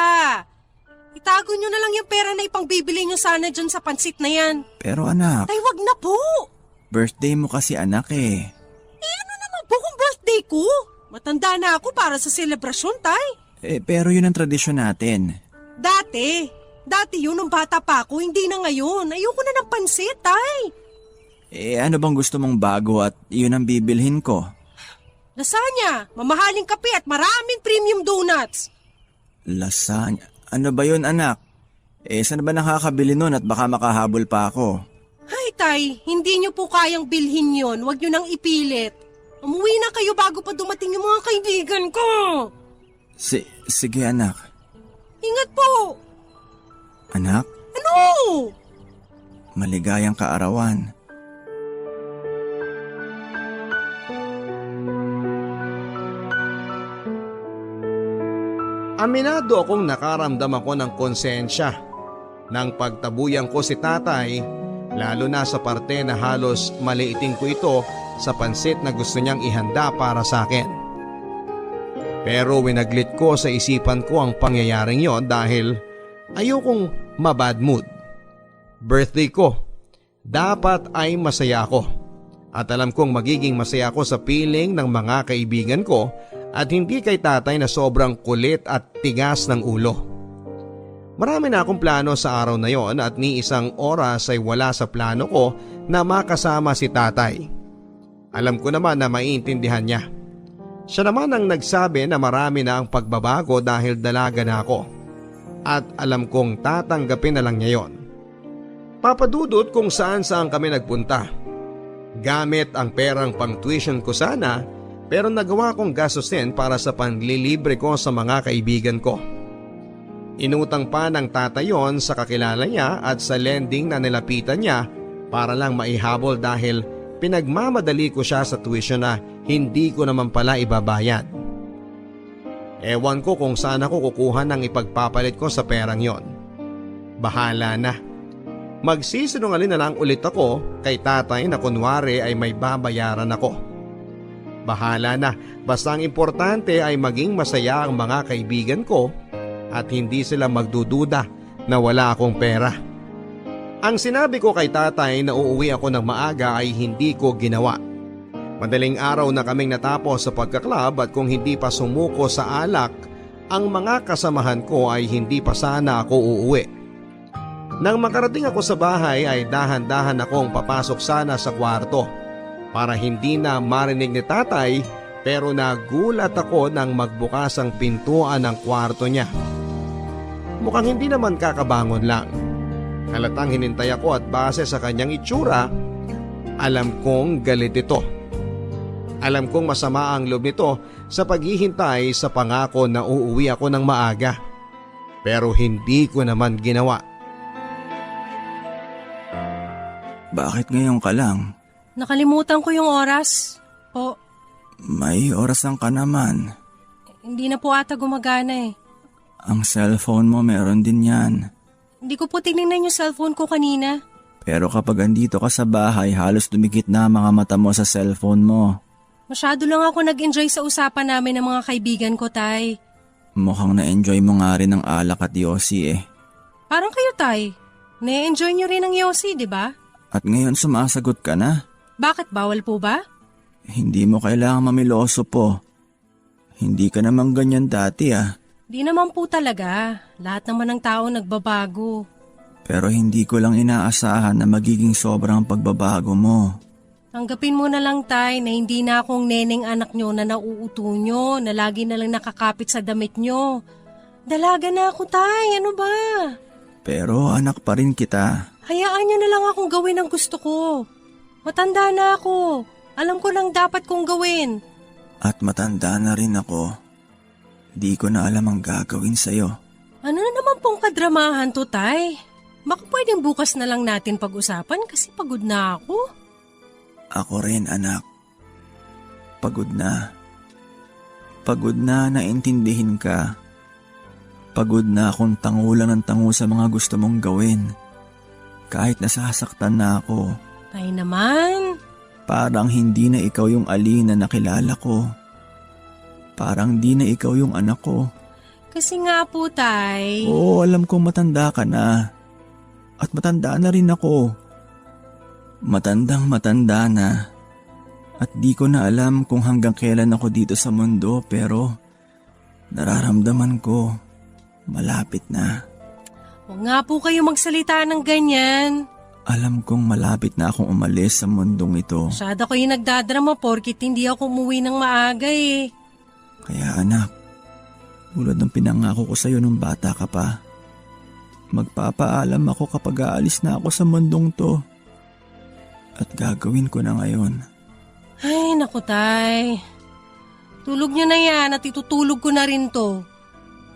S4: Itago nyo na lang yung pera na ipangbibili nyo sana dyan sa pansit na yan.
S3: Pero anak...
S4: Tay, wag na po.
S3: Birthday mo kasi anak
S4: Ano naman po kung birthday ko? Matanda na ako para sa selebrasyon, Tay.
S3: Pero yun ang tradisyon natin.
S4: Dati yun nung bata pa ako, hindi na ngayon. Ayoko na ng pansit, Tay.
S3: Ano bang gusto mong bago at yun ang bibilhin ko?
S4: Lasagna, mamahaling kape at maraming premium donuts.
S3: Lasagna? Ano ba yun anak? Saan ba nakakabili nun at baka makahabol pa ako?
S4: Ay, Tay, hindi nyo po kayang bilhin yon. Huwag nyo nang ipilit. Umuwi na kayo bago pa dumating yung mga kaibigan ko.
S3: Sige anak.
S4: Ingat po.
S3: Anak?
S4: Ano?
S3: Maligayang kaarawan.
S1: Aminado akong nakaramdam ako ng konsensya nang pagtabuyan ko si tatay, lalo na sa parte na halos maliitin ko ito sa pansit na gusto niyang ihanda para sa akin. Pero winaglit ko sa isipan ko ang pangyayaring yon dahil ayokong mabad mood. Birthday ko, dapat ay masaya ako. At alam kong magiging masaya ako sa piling ng mga kaibigan ko at hindi kay tatay na sobrang kulit at tigas ng ulo. Marami na akong plano sa araw na yon at ni isang oras ay wala sa plano ko na makasama si tatay. Alam ko naman na maiintindihan niya. Siya naman ang nagsabi na marami na ang pagbabago dahil dalaga na ako. At alam kong tatanggapin na lang niya yon. Papadudot kung saan kami nagpunta. Gamit ang perang pang tuition ko sana, pero nagawa kong gastusin para sa panlilibre ko sa mga kaibigan ko. Inutang pa ng tatay yon sa kakilala niya at sa lending na nilapitan niya para lang maihabol dahil pinagmamadali ko siya sa tuition na hindi ko naman pala ibabayad. Ewan ko kung saan ako kukuha ng ipagpapalit ko sa perang yon. Bahala na. Magsisinungaling na lang ulit ako kay tatay na kunwari ay may babayaran ako. Bahala na, basta ang importante ay maging masaya ang mga kaibigan ko at hindi sila magdududa na wala akong pera. Ang sinabi ko kay tatay na uuwi ako ng maaga ay hindi ko ginawa. Madaling araw na kaming natapos sa pagkaklab at kung hindi pa sumuko sa alak, ang mga kasamahan ko ay hindi pa sana ako uuwi. Nang makarating ako sa bahay ay dahan-dahan akong papasok sana sa kwarto para hindi na marinig ni tatay, pero nagulat ako nang magbukas ang pintuan ng kwarto niya. Mukhang hindi naman kakabangon lang. Halatang hinintay ako at base sa kanyang itsura, alam kong galit ito. Alam kong masama ang loob nito sa paghihintay sa pangako na uuwi ako ng maaga. Pero hindi ko naman ginawa.
S3: Bakit ngayon ka lang?
S4: Nakalimutan ko yung oras. Po,
S3: May orasan ka naman.
S4: hindi na po ata gumagana eh.
S3: Ang cellphone mo meron din yan.
S4: Hindi ko po tinignan yung cellphone ko kanina.
S3: Pero kapag andito ka sa bahay, halos dumikit na ang mga mata mo sa cellphone mo.
S4: Masyado lang ako nag-enjoy sa usapan namin ng mga kaibigan ko, Tay.
S3: Mukhang na-enjoy mo nga rin ang alak at yosi eh.
S4: Parang kayo, Tay. Na-enjoy nyo rin ang yosi, di ba?
S3: At ngayon sumasagot ka na.
S4: Bakit, bawal po ba?
S3: Hindi mo kailangang mamiloso po. Hindi ka naman ganyan dati ah.
S4: Di naman po talaga. Lahat naman ng tao nagbabago.
S3: Pero hindi ko lang inaasahan na magiging sobrang pagbabago mo.
S4: Tanggapin mo na lang, Tay, na hindi na akong neneng anak nyo na nauuto nyo, na lagi na lang nakakapit sa damit nyo. Dalaga na ako, Tay. Ano ba?
S3: Pero anak pa rin kita.
S4: Hayaan nyo na lang akong gawin ang gusto ko. Matanda na ako. Alam ko lang dapat kong gawin.
S3: At matanda na rin ako. Di ko na alam ang gagawin sa'yo.
S4: Ano na naman pong kadramahan to, Tay? Baka pwedeng bukas na lang natin pag-usapan kasi pagod na ako.
S3: Ako rin, anak. Pagod na. Pagod na naintindihin ka. Pagod na akong tangulan ng tango sa mga gusto mong gawin. Kahit nasasaktan na ako.
S4: Tay naman.
S3: Parang hindi na ikaw yung Alina na nakilala ko. Parang di na ikaw yung anak ko.
S4: Kasi nga po, Tay.
S3: Oo, alam kong matanda ka na. At matanda na rin ako. Matandang matanda na. At di ko na alam kung hanggang kailan ako dito sa mundo, pero nararamdaman ko malapit na.
S4: Huwag nga po kayo magsalita ng ganyan.
S3: Alam kong malapit na akong umalis sa mundong ito.
S4: Masyado kayo nagdadrama porkit hindi ako umuwi ng maaga eh.
S3: Kaya anak, tulad ng pinangako ko sa'yo nung bata ka pa, magpapaalam ako kapag aalis na ako sa mundong to. At gagawin ko na ngayon.
S4: Ay, naku, Tay. Tulog nyo na yan at itutulog ko na rin to.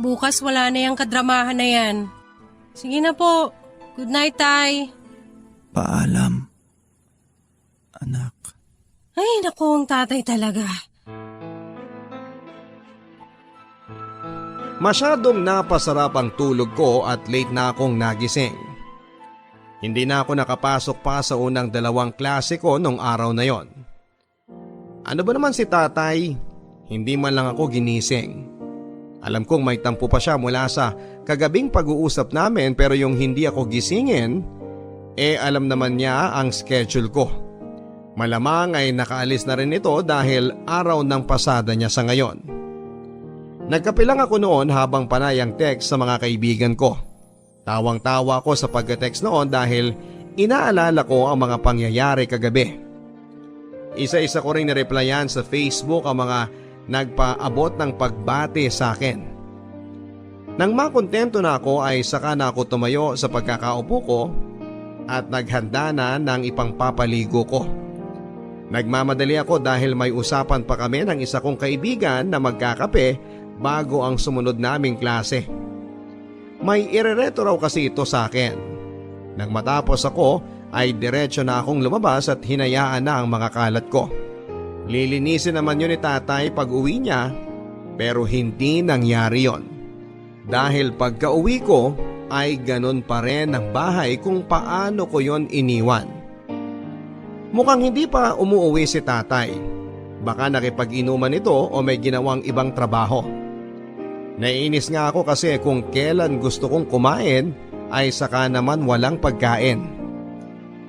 S4: Bukas wala na yung kadramahan na yan. Sige na po. Good night, Tay.
S3: Paalam, anak.
S4: Ay, naku, ang tatay talaga.
S1: Masyadong napasarap ang tulog ko at late na akong nagising. Hindi na ako nakapasok pa sa unang 2 klase ko nung araw na yon. Ano ba naman si tatay? Hindi man lang ako ginising. Alam kong may tampo pa siya mula sa kagabing pag-uusap namin, pero yung hindi ako gisingin, alam naman niya ang schedule ko. Malamang ay nakaalis na rin ito dahil araw ng pasada niya sa ngayon. Nagkape lang ako noon habang panay ang text sa mga kaibigan ko. Tawang-tawa ako sa pagka-text noon dahil inaalala ko ang mga pangyayari kagabi. Isa-isa ko rin nireplyan sa Facebook ang mga nagpaabot ng pagbati sa akin. Nang makontento na ako ay saka na ako tumayo sa pagkakaupo ko at naghanda na ng ipangpapaligo ko. Nagmamadali ako dahil may usapan pa kami ng isa kong kaibigan na magkakape bago ang sumunod naming klase. May irereto raw kasi ito sa akin. Nang matapos ako ay diretso na akong lumabas at hinayaan na ang mga kalat ko. Lilinisin naman yun ni tatay pag uwi niya, pero hindi nangyari yon. Dahil pagka uwi ko ay ganun pa rin ang bahay kung paano ko yon iniwan. Mukhang hindi pa umuuwi si tatay. Baka nakipag-inuman ito o may ginawang ibang trabaho. Naiinis nga ako kasi kung kailan gusto kong kumain ay saka naman walang pagkain.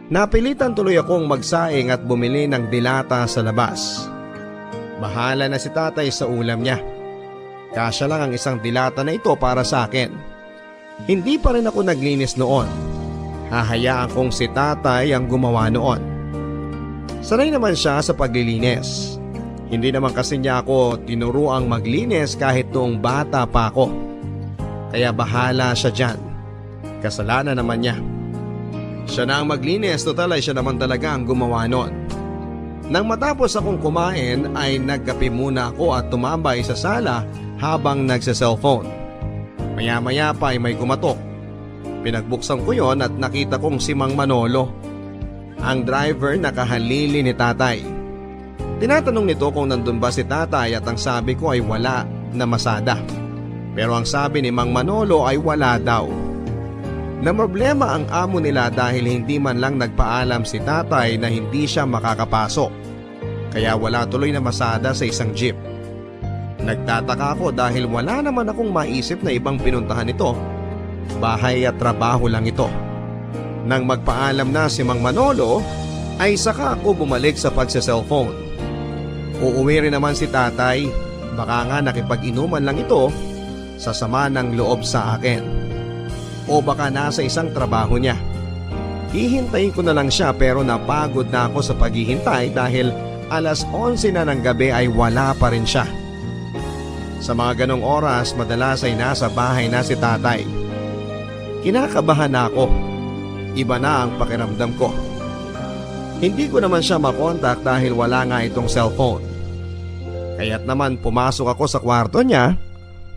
S1: Napilitan tuloy akong magsaing at bumili ng dilata sa labas. Bahala na si tatay sa ulam niya. Kasya lang ang isang dilata na ito para sa akin. Hindi pa rin ako naglinis noon. Hahayaan kong si tatay ang gumawa noon. Sanay naman siya sa paglilinis. Hindi naman kasi niya ako tinuruang maglinis kahit noong bata pa ako. Kaya bahala siya dyan. Kasalanan naman niya. Siya na ang maglinis, total ay siya naman talaga ang gumawa noon. Nang matapos akong kumain ay nagkape muna ako at tumambay sa sala habang nagsa-cellphone. Maya-maya pa ay may kumatok. Pinagbuksan ko yon at nakita kong si Mang Manolo, ang driver na kahalili ni tatay. Tinatanong nito kung nandun ba si tatay at ang sabi ko ay wala na masada. Pero ang sabi ni Mang Manolo ay wala daw. Na problema ang amo nila dahil hindi man lang nagpaalam si tatay na hindi siya makakapasok. Kaya wala tuloy na masada sa isang jeep. Nagtataka ako dahil wala naman akong maisip na ibang pinuntahan ito. Bahay at trabaho lang ito. Nang magpaalam na si Mang Manolo ay saka ako bumalik sa pagsa-cellphone. Uuwi rin naman si tatay, baka nga nakipag-inuman lang ito sa sama ng loob sa akin. O baka nasa isang trabaho niya. Hihintayin ko na lang siya pero napagod na ako sa paghihintay dahil alas 11 na ng gabi ay wala pa rin siya. Sa mga ganong oras madalas ay nasa bahay na si tatay. Kinakabahan na ako. Iba na ang pakiramdam ko. Hindi ko naman siya makontak dahil wala nga itong cellphone. Kaya't naman pumasok ako sa kwarto niya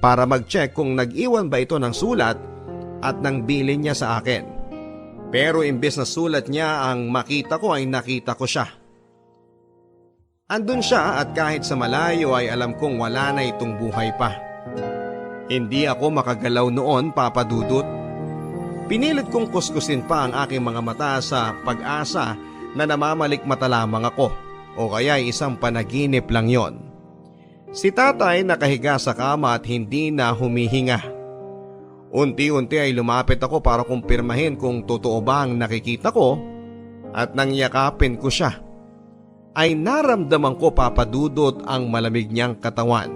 S1: para mag-check kung nag-iwan ba ito ng sulat at ng bilin niya sa akin. Pero imbes na sulat niya ang makita ko ay nakita ko siya. Andun siya at kahit sa malayo ay alam kong wala na itong buhay pa. Hindi ako makagalaw noon, Papa Dudut. Pinilit kong kuskusin pa ang aking mga mata sa pag-asa na namamalikmata lamang ako o kaya isang panaginip lang yon. Si tatay nakahiga sa kama at hindi na humihinga. Unti-unti ay lumapit ako para kumpirmahin kung totoo ba ang nakikita ko at nang yakapin ko siya ay naramdaman ko, Papa Dudut, ang malamig niyang katawan.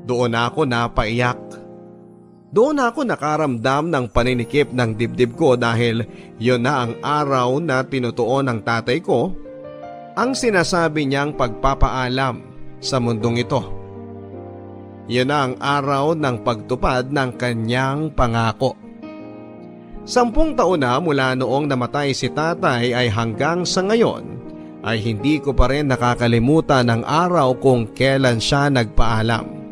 S1: Doon ako napaiyak. Doon ako nakaramdam ng paninikip ng dibdib ko dahil yon na ang araw na tinutuon ng tatay ko ang sinasabi niyang pagpapaalam sa mundong ito. Yon na ang araw ng pagtupad ng kanyang pangako. 10 taon na mula noong namatay si tatay ay hanggang sa ngayon ay hindi ko pa rin nakakalimutan ang araw kung kailan siya nagpaalam.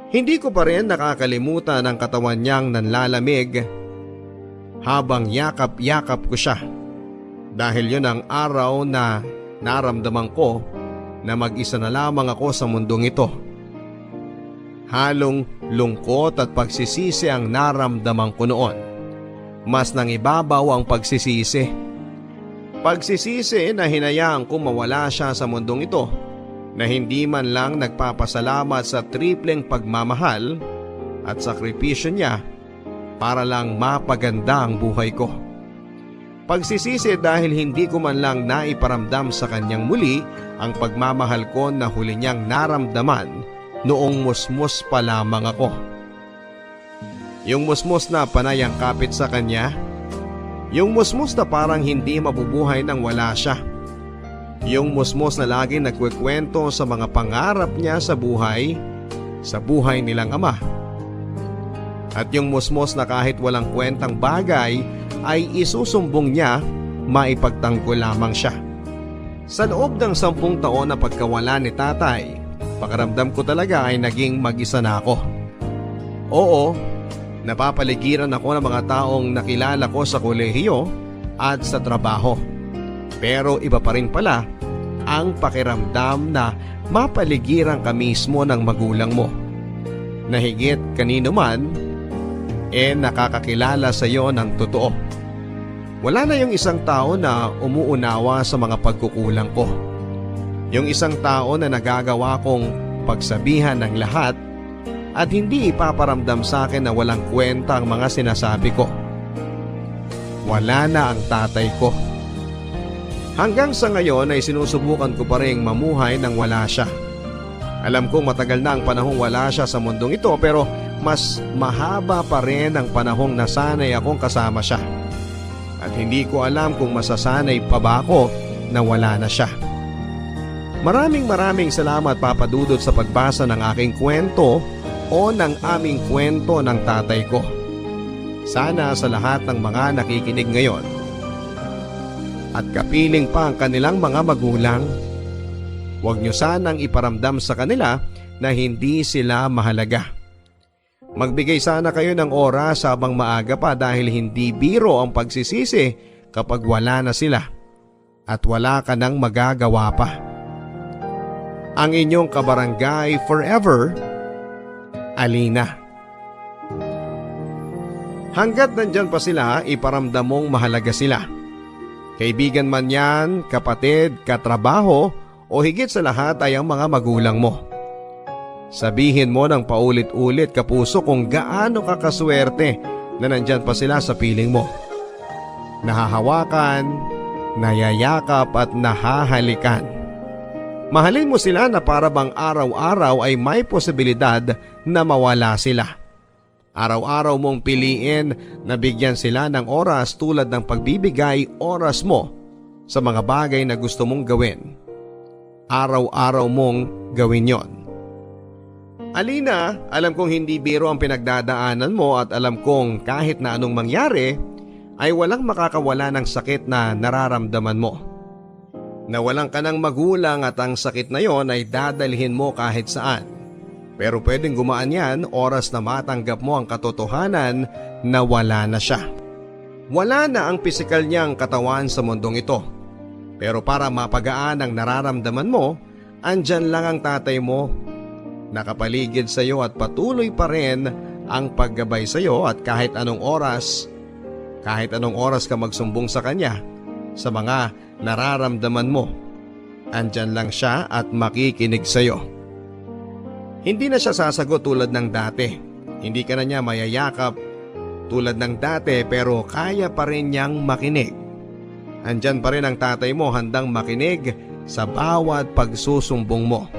S1: Hindi ko pa rin nakakalimutan ang katawan niyang nanlalamig habang yakap-yakap ko siya. Dahil yun ang araw na naramdaman ko na mag-isa na lamang ako sa mundong ito. Halong lungkot at pagsisisi ang naramdaman ko noon. Mas nang ibabaw ang pagsisisi. Pagsisisi na hinayaan ko mawala siya sa mundong ito, na hindi man lang nagpapasalamat sa tripleng pagmamahal at sakripisyo niya para lang mapaganda ang buhay ko. Pagsisisi dahil hindi ko man lang naiparamdam sa kanyang muli ang pagmamahal ko na huli niyang naramdaman noong musmus pa lamang ako. Yung musmus na panay ang kapit sa kanya, yung musmus na parang hindi mabubuhay nang wala siya. Yung musmos na lagi nagkukwento sa mga pangarap niya sa buhay nilang ama. At yung musmos na kahit walang kwentang bagay ay isusumbong niya, maipagtanggol lamang siya. Sa loob ng 10 taon na pagkawala ni tatay, pakiramdam ko talaga ay naging mag-isa na ako. Oo, napapaligiran ako ng mga taong nakilala ko sa kolehiyo at sa trabaho. Pero iba pa rin pala ang pakiramdam na mapaligiran ka mismo ng magulang mo. Na higit kanino man, nakakakilala sa iyo ng totoo. Wala na yung isang tao na umuunawa sa mga pagkukulang ko. Yung isang tao na nagagawa kong pagsabihan ng lahat at hindi ipaparamdam sa akin na walang kwenta ang mga sinasabi ko. Wala na ang tatay ko. Hanggang sa ngayon ay sinusubukan ko pa rin mamuhay nang wala siya. Alam kong matagal na ang panahong wala siya sa mundong ito, pero mas mahaba pa rin ang panahong nasanay akong kasama siya. At hindi ko alam kung masasanay pa ba ako na wala na siya. Maraming salamat, Papa Dudut, sa pagbasa ng aking kwento o ng aming kwento ng tatay ko. Sana sa lahat ng mga nakikinig ngayon at kapiling pa ang kanilang mga magulang, huwag niyo sanang iparamdam sa kanila na hindi sila mahalaga. Magbigay sana kayo ng oras habang maaga pa, dahil hindi biro ang pagsisisi kapag wala na sila at wala ka nang magagawa pa. Ang inyong kabarangay forever, Alina. Hanggat nandyan pa sila, iparamdam mong mahalaga sila. Kaibigan man yan, kapatid, katrabaho, o higit sa lahat ay ang mga magulang mo. Sabihin mo ng paulit-ulit, kapuso, kung gaano ka kaswerte na nandyan pa sila sa piling mo. Nahahawakan, nayayakap at nahahalikan. Mahalin mo sila na para bang araw-araw ay may posibilidad na mawala sila. Araw-araw mong piliin na bigyan sila ng oras tulad ng pagbibigay oras mo sa mga bagay na gusto mong gawin. Araw-araw mong gawin yon. Alina, alam kong hindi biro ang pinagdadaanan mo at alam kong kahit na anong mangyari ay walang makakawala ng sakit na nararamdaman mo. Nawalan ka ng magulang at ang sakit na yon ay dadalhin mo kahit saan. Pero pwedeng gumaan yan oras na matanggap mo ang katotohanan na wala na siya. Wala na ang pisikal niyang katawan sa mundong ito. Pero para mapagaan ang nararamdaman mo, andyan lang ang tatay mo. Nakapaligid sa iyo at patuloy pa rin ang paggabay sa iyo, at kahit anong oras ka magsumbong sa kanya sa mga nararamdaman mo, andyan lang siya at makikinig sa iyo. Hindi na siya sasagot tulad ng dati. Hindi ka na niya mayayakap tulad ng dati, pero kaya pa rin niyang makinig. Andyan pa rin ang tatay mo, handang makinig sa bawat pagsusumbong mo.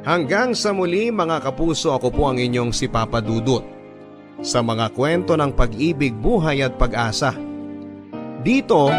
S1: Hanggang sa muli mga kapuso, ako po ang inyong si Papa Dudut sa mga kwento ng pag-ibig, buhay at pag-asa. Dito